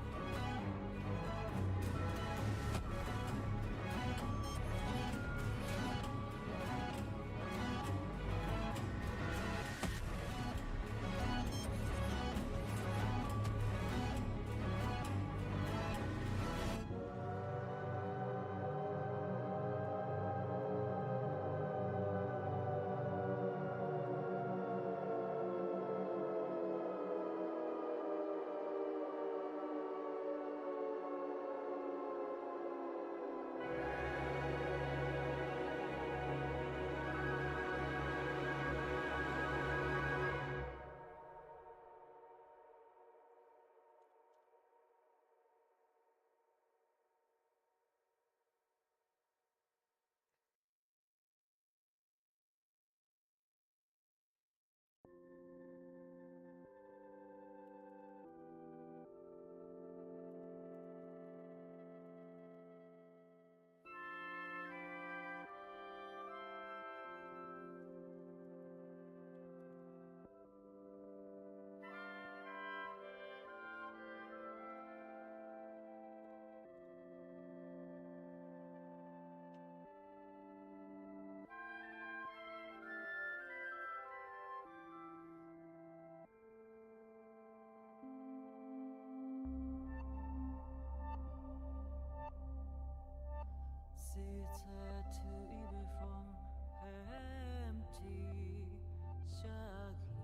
Seated to even from empty shaggy.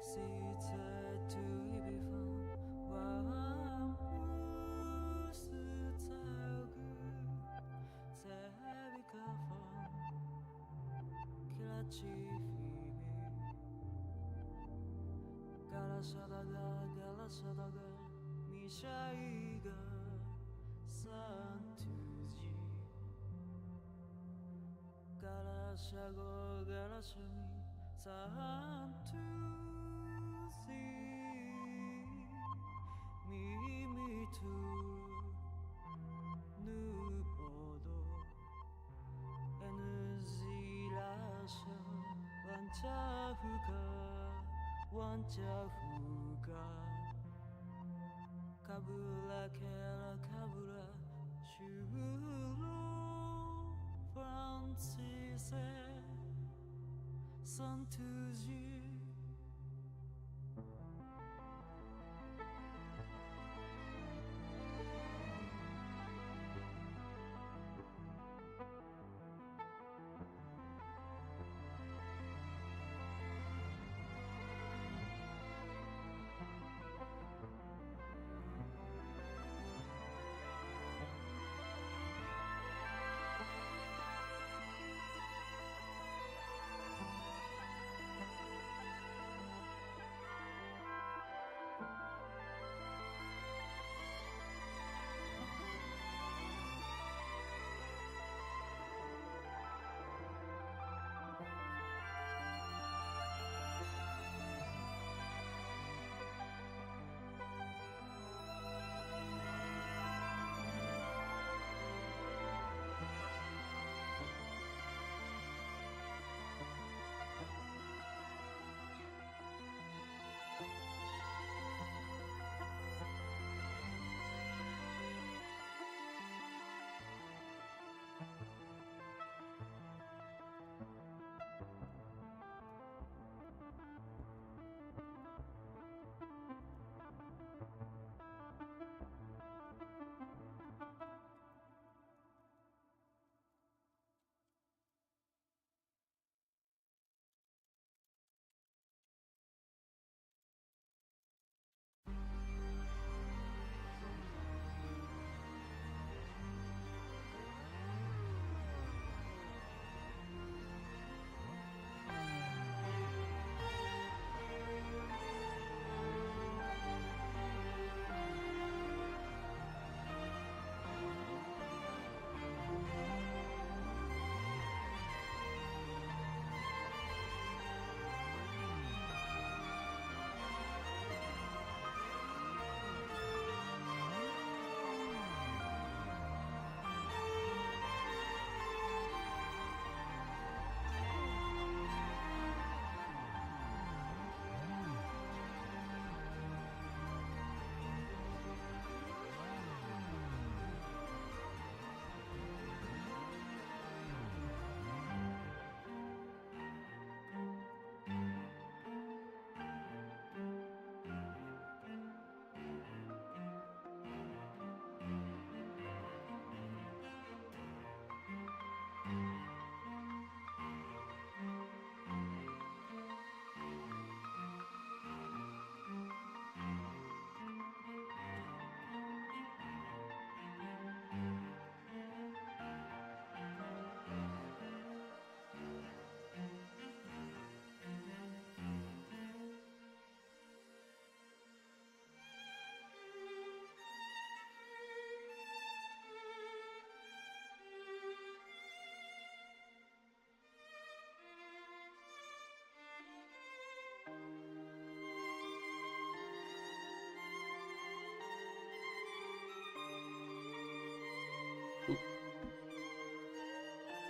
Seated to even from one tag. Sebica from Kilachi Galashadaga Mishaiga Santuji Galashago Galashami Santuzi Mimitu Nupodo Enuzilasha Wanchafuka Kabula Kela Kabula Shulo Francis Santuji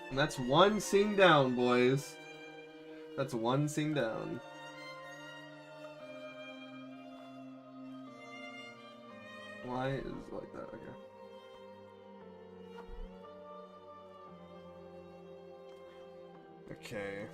And that's one scene down, boys. That's one scene down. Why is it like that? Okay. Okay.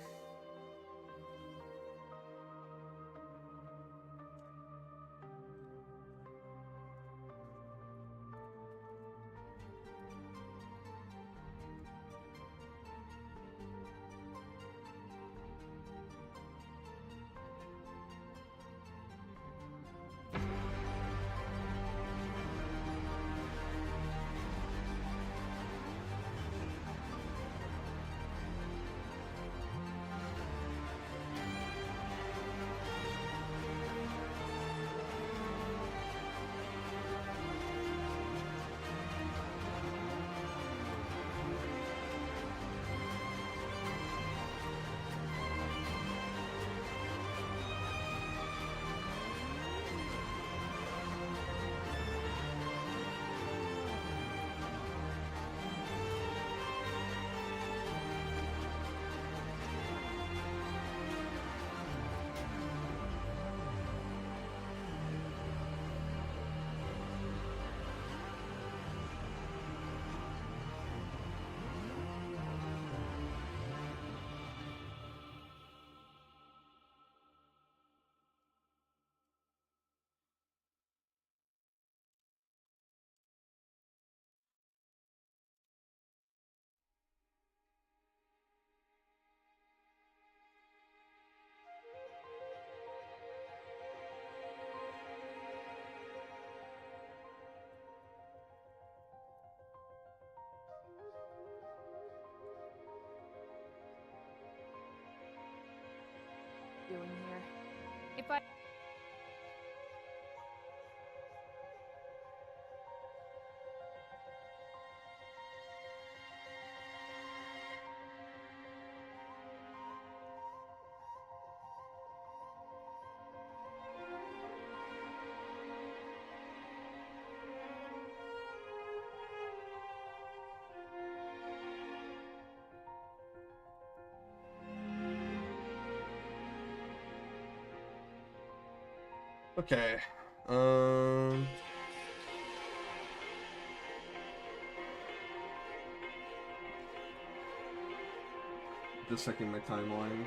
Doing here. If I Okay. Just checking my timeline.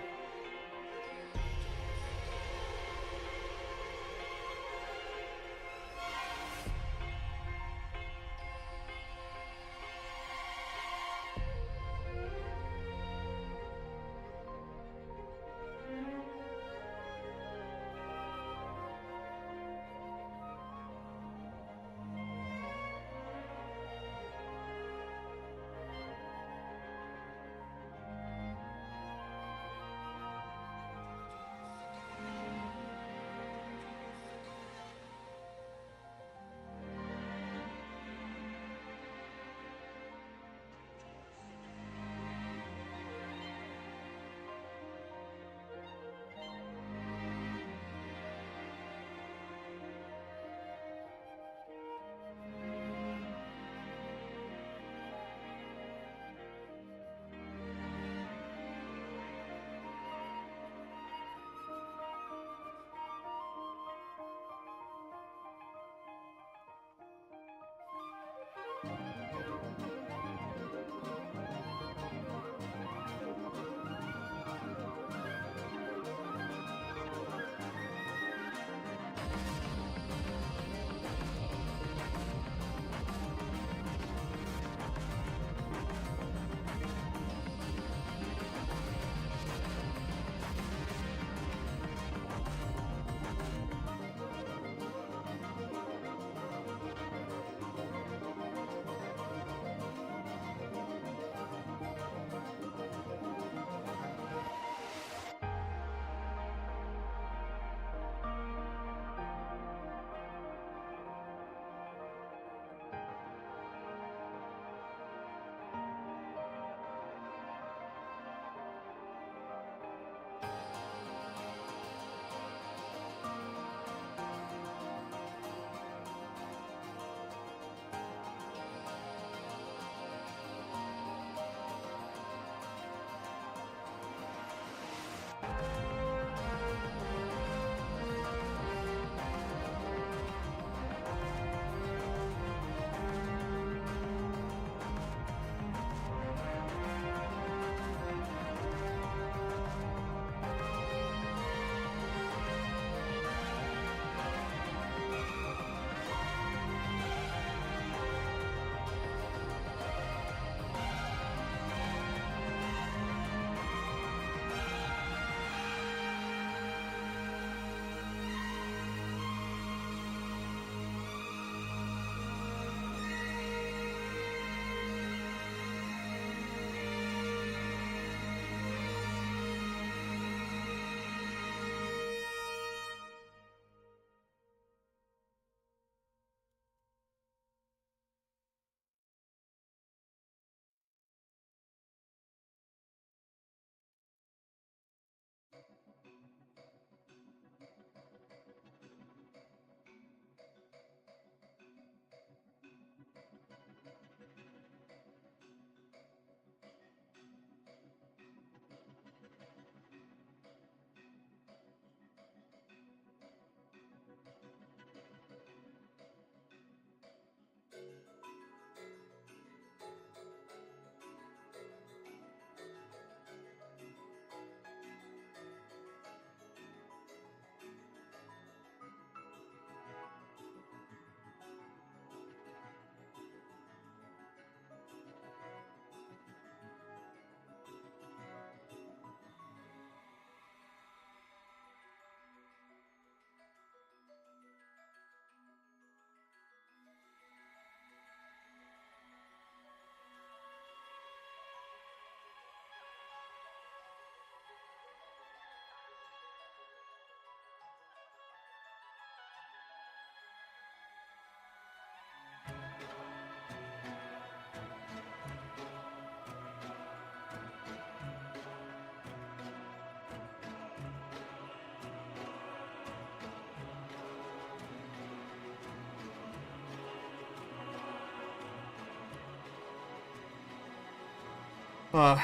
Uh,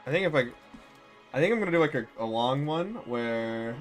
I think I think I'm gonna do like a long one where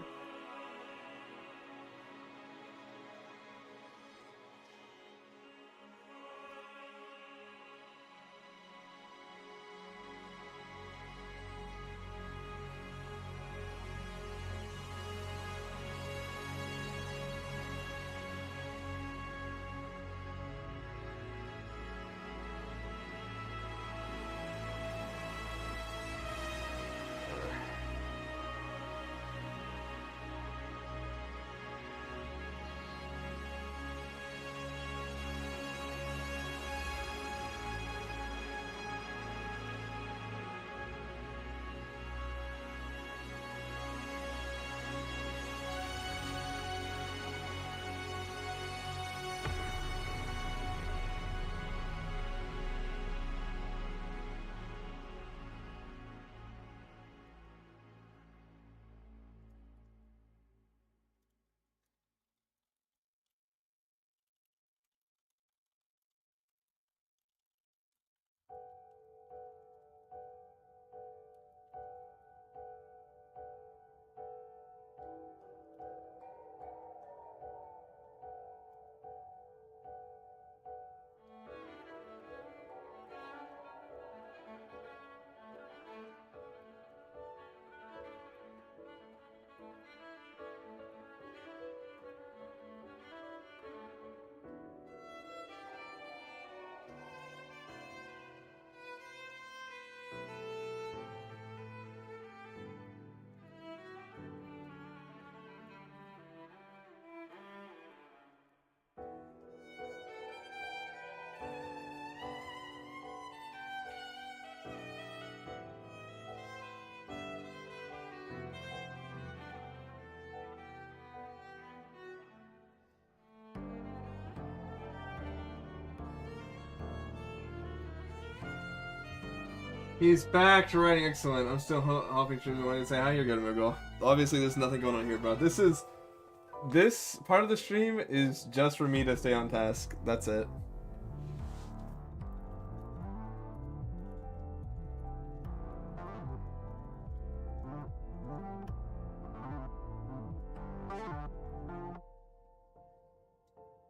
he's back to writing excellent. I'm still hoping to want to say how you're good, Muggle. Obviously, there's nothing going on here, bro. This part of the stream is just for me to stay on task. That's it.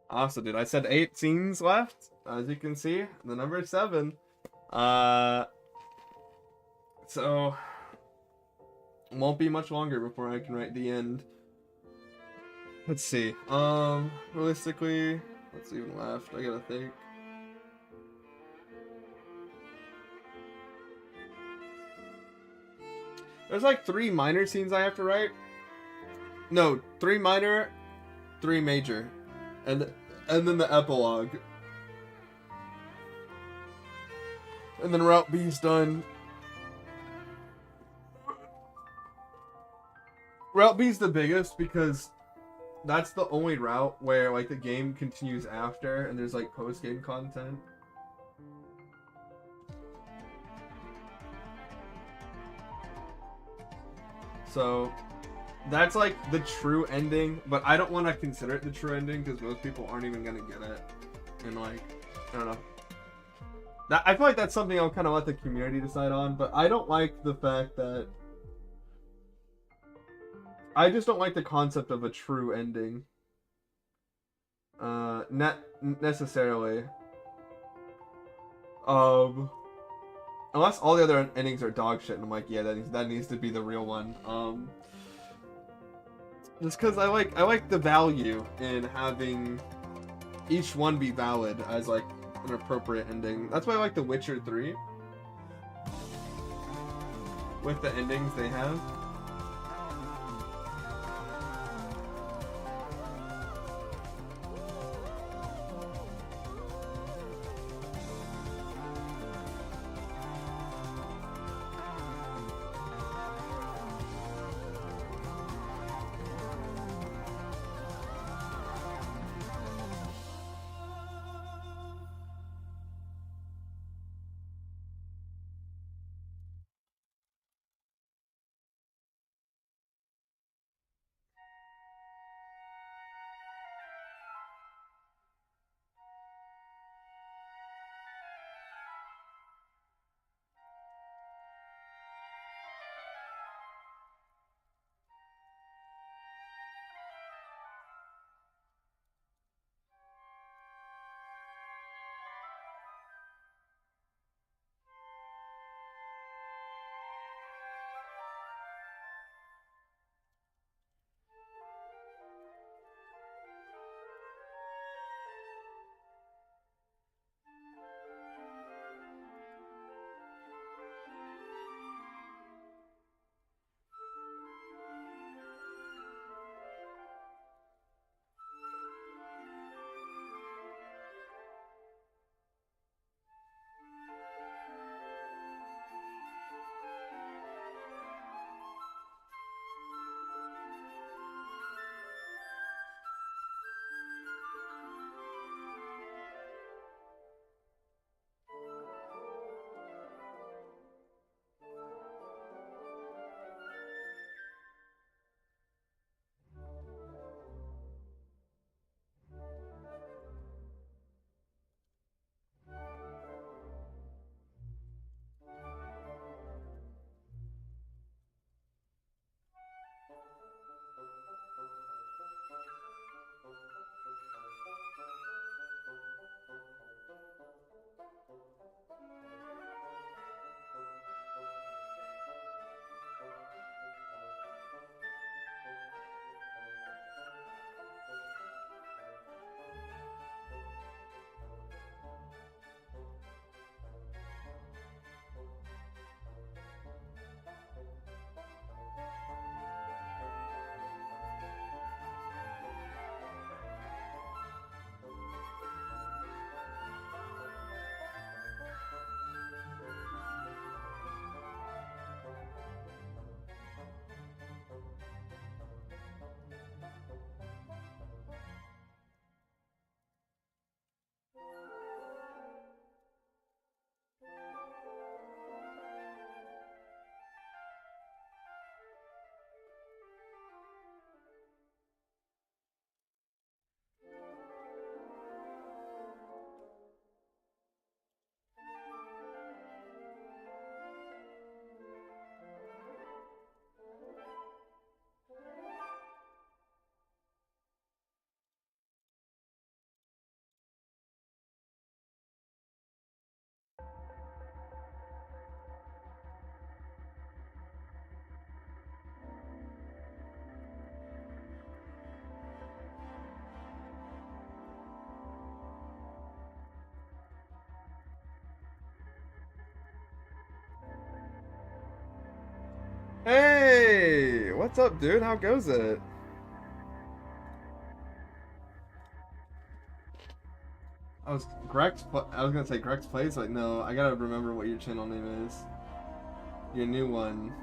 Also, dude, I said 8 scenes left. As you can see, the number is 7. So won't be much longer before I can write the end. Let's see. Realistically, what's even left? I gotta think. There's like 3 minor scenes I have to write. No, 3 minor, 3 major, and then the epilogue. And then Route B's done. Route B's the biggest because that's the only route where like the game continues after and there's like post-game content. So that's like the true ending, but I don't want to consider it the true ending because most people aren't even gonna get it. And like, I don't know. I feel like that's something I'll kind of let the community decide on, but I don't like the fact that I just don't like the concept of a true ending. Not necessarily. Unless all the other endings are dog shit, and I'm like, yeah, that needs to be the real one. Just because I like the value in having each one be valid as like an appropriate ending. That's why I like The Witcher 3 with the endings they have. Hey, what's up, dude? How goes it? I was gonna say Greg's Plays. Like, no, I gotta remember what your channel name is. Your new one.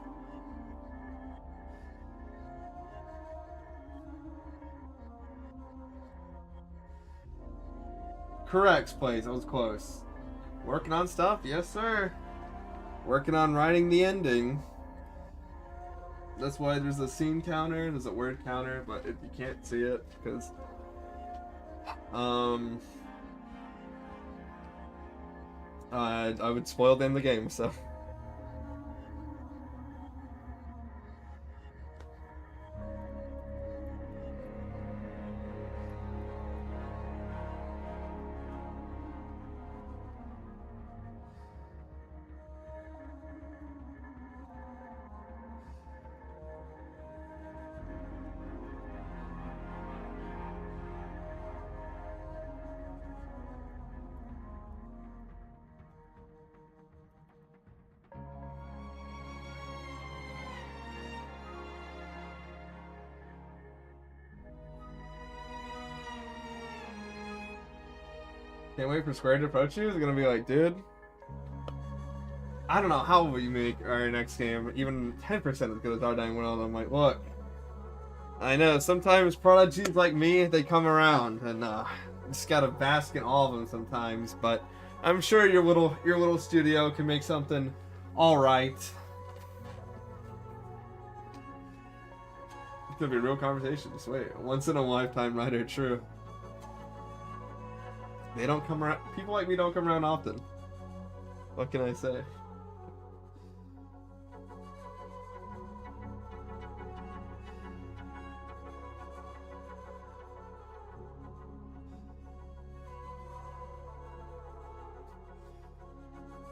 Correct Plays. I was close. Working on stuff, yes sir. Working on writing the ending. That's why there's a scene counter, there's a word counter, but if you can't see it, because I would spoil the end of the game, so. Can't wait for Square to approach you. It's gonna be like, dude, I don't know how we make our next game even 10% as good as our Dying World. I'm like, look, I know sometimes prodigies like me, they come around, and just gotta bask in all of them sometimes. But I'm sure your little studio can make something all right. It's gonna be a real conversation. Just wait, once in a lifetime writer, true. They don't come around. People like me don't come around often. What can I say?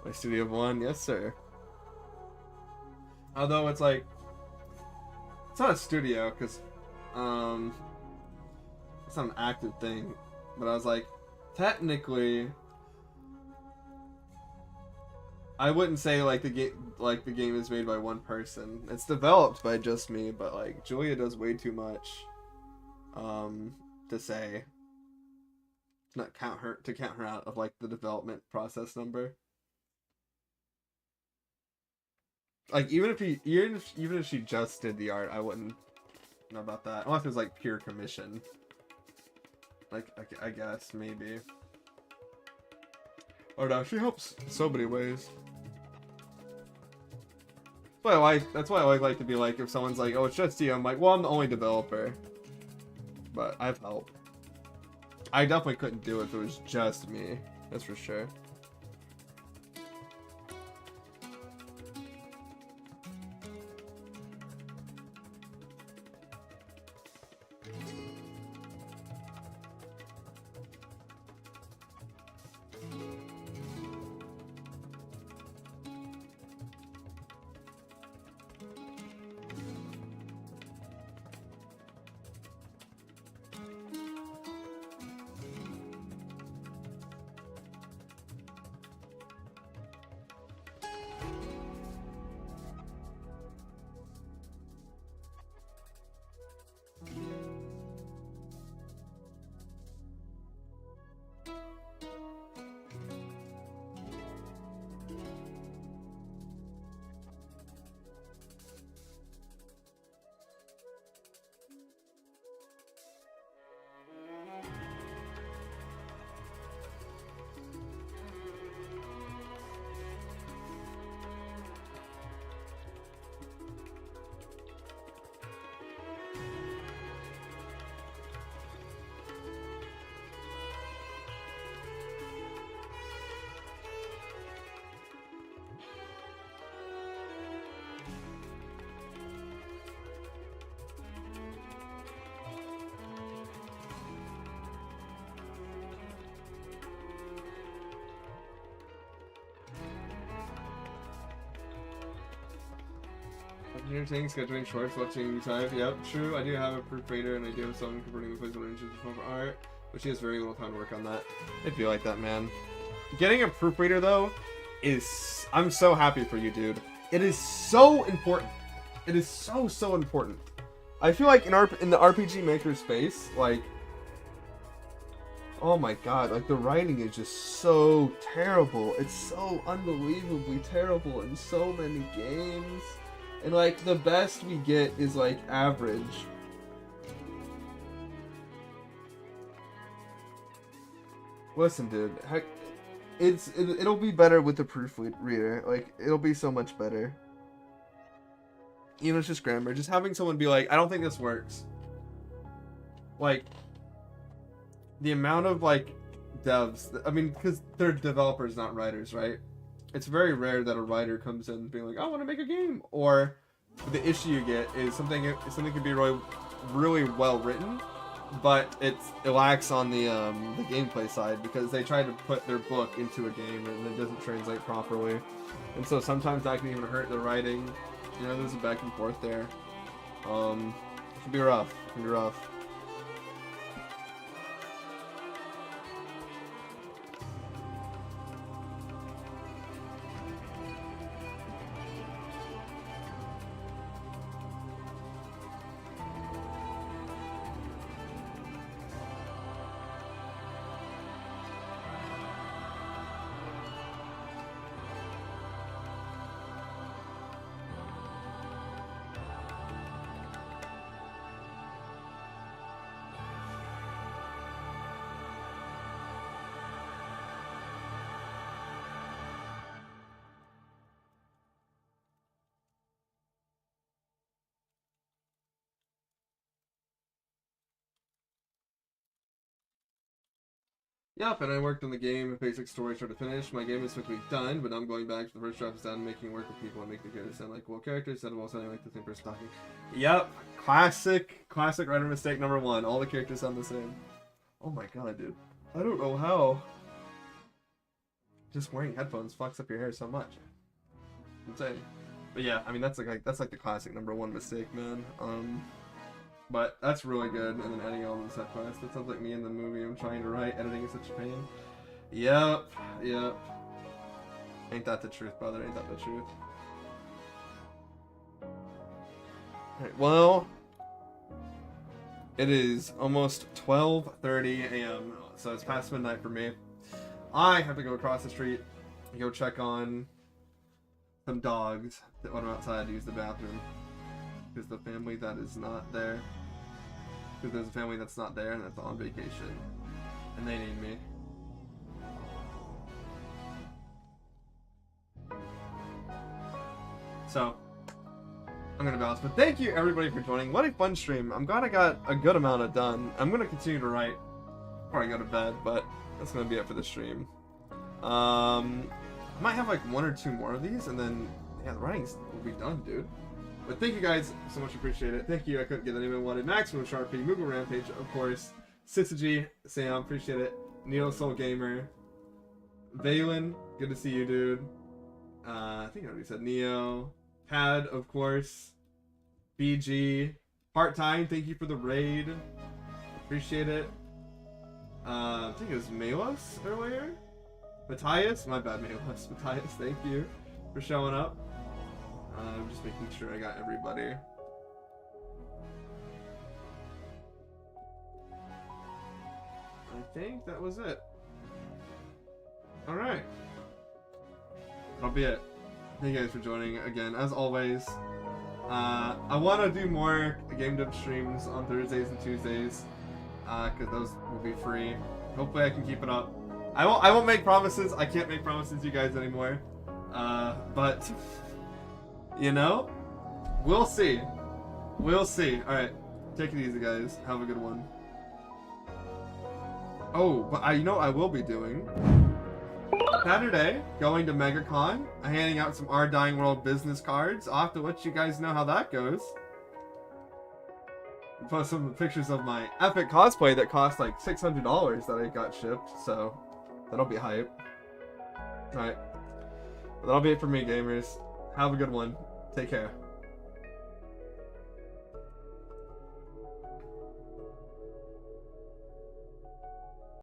My studio of one, yes sir. Although it's like, it's not a studio because, it's not an active thing. But I was like, technically, I wouldn't say like the game is made by one person. It's developed by just me, but like Julia does way too much to say, to not count her out of like the development process number. Like even if she just did the art, I wouldn't know about that unless it was like pure commission. Like, I guess, maybe. Or no, she helps so many ways. That's why I like to be like, if someone's like, oh, it's just you, I'm like, well, I'm the only developer. But I've helped. I definitely couldn't do it if it was just me. That's for sure. Entertaining, scheduling shorts, watching you type. Yep, true. I do have a proofreader and I do have someone converting the physical images to form art, but she has very little time to work on that. It'd be like that, man. Getting a proofreader though is, I'm so happy for you, dude. It is so important. It is so important. I feel like in the RPG Maker space, like, oh my god, like the writing is just so terrible. It's so unbelievably terrible in so many games. And like the best we get is like average. Listen, dude, heck, it'll be better with the proofreader. Like, it'll be so much better. You know, it's just grammar. Just having someone be like, I don't think this works. Like, the amount of, like, devs... I mean, because they're developers, not writers, right? It's very rare that a writer comes in being like, I want to make a game. Or the issue you get is something can be really well written, but it lacks on the gameplay side because they try to put their book into a game and it doesn't translate properly. And so sometimes that can even hurt the writing. You know, there's a back and forth there. It can be rough. It can be rough. Yep, and I worked on the game, a basic story start to finish. My game is quickly done, but I'm going back to the first draft sound, making work with people and make the characters sound like cool characters, instead of all sounding like the same person talking. Yep, classic writer mistake number one. All the characters sound the same. Oh my god, dude. I don't know how. Just wearing headphones fucks up your hair so much. Insane. But yeah, I mean that's like the classic number one mistake, man. But that's really good, and then adding all the set quests. That sounds like me in the movie I'm trying to write. Editing is such a pain. Yep. Ain't that the truth, brother? Ain't that the truth? Alright, well, it is almost 12:30 a.m., so it's past midnight for me. I have to go across the street and go check on some dogs that went outside to use the bathroom. Because the family that is not there. Because there's a family that's not there and that's on vacation. And they need me. So, I'm gonna bounce. But thank you everybody for joining. What a fun stream. I'm glad I got a good amount of done. I'm gonna continue to write before I go to bed, but that's gonna be it for the stream. I might have like one or two more of these and then, yeah, the writing will be done, dude. But thank you guys so much, appreciate it. Thank you, I couldn't get the name I wanted. Maximum Sharpie, Moogle Rampage, of course. Syzygy, Sam, appreciate it. Neo Soul Gamer. Valen, good to see you, dude. I think I already said Neo. Pad, of course. BG. Part-time, thank you for the raid. Appreciate it. I think it was Melos earlier. Matthias, my bad, Melos. Matthias, thank you for showing up. I'm just making sure I got everybody. I think that was it. Alright. That'll be it. Thank you guys for joining again. As always, I want to do more game dev streams on Thursdays and Tuesdays, because those will be free. Hopefully I can keep it up. I won't make promises. I can't make promises to you guys anymore. But... you know, we'll see. We'll see. Alright, take it easy, guys. Have a good one. Oh, but you know what I will be doing? Saturday, going to MegaCon, handing out some Our Dying World business cards. I'll have to let you guys know how that goes. I'll post some pictures of my epic cosplay that cost like $600 that I got shipped, so that'll be hype. Alright. That'll be it for me, gamers. Have a good one. Take care.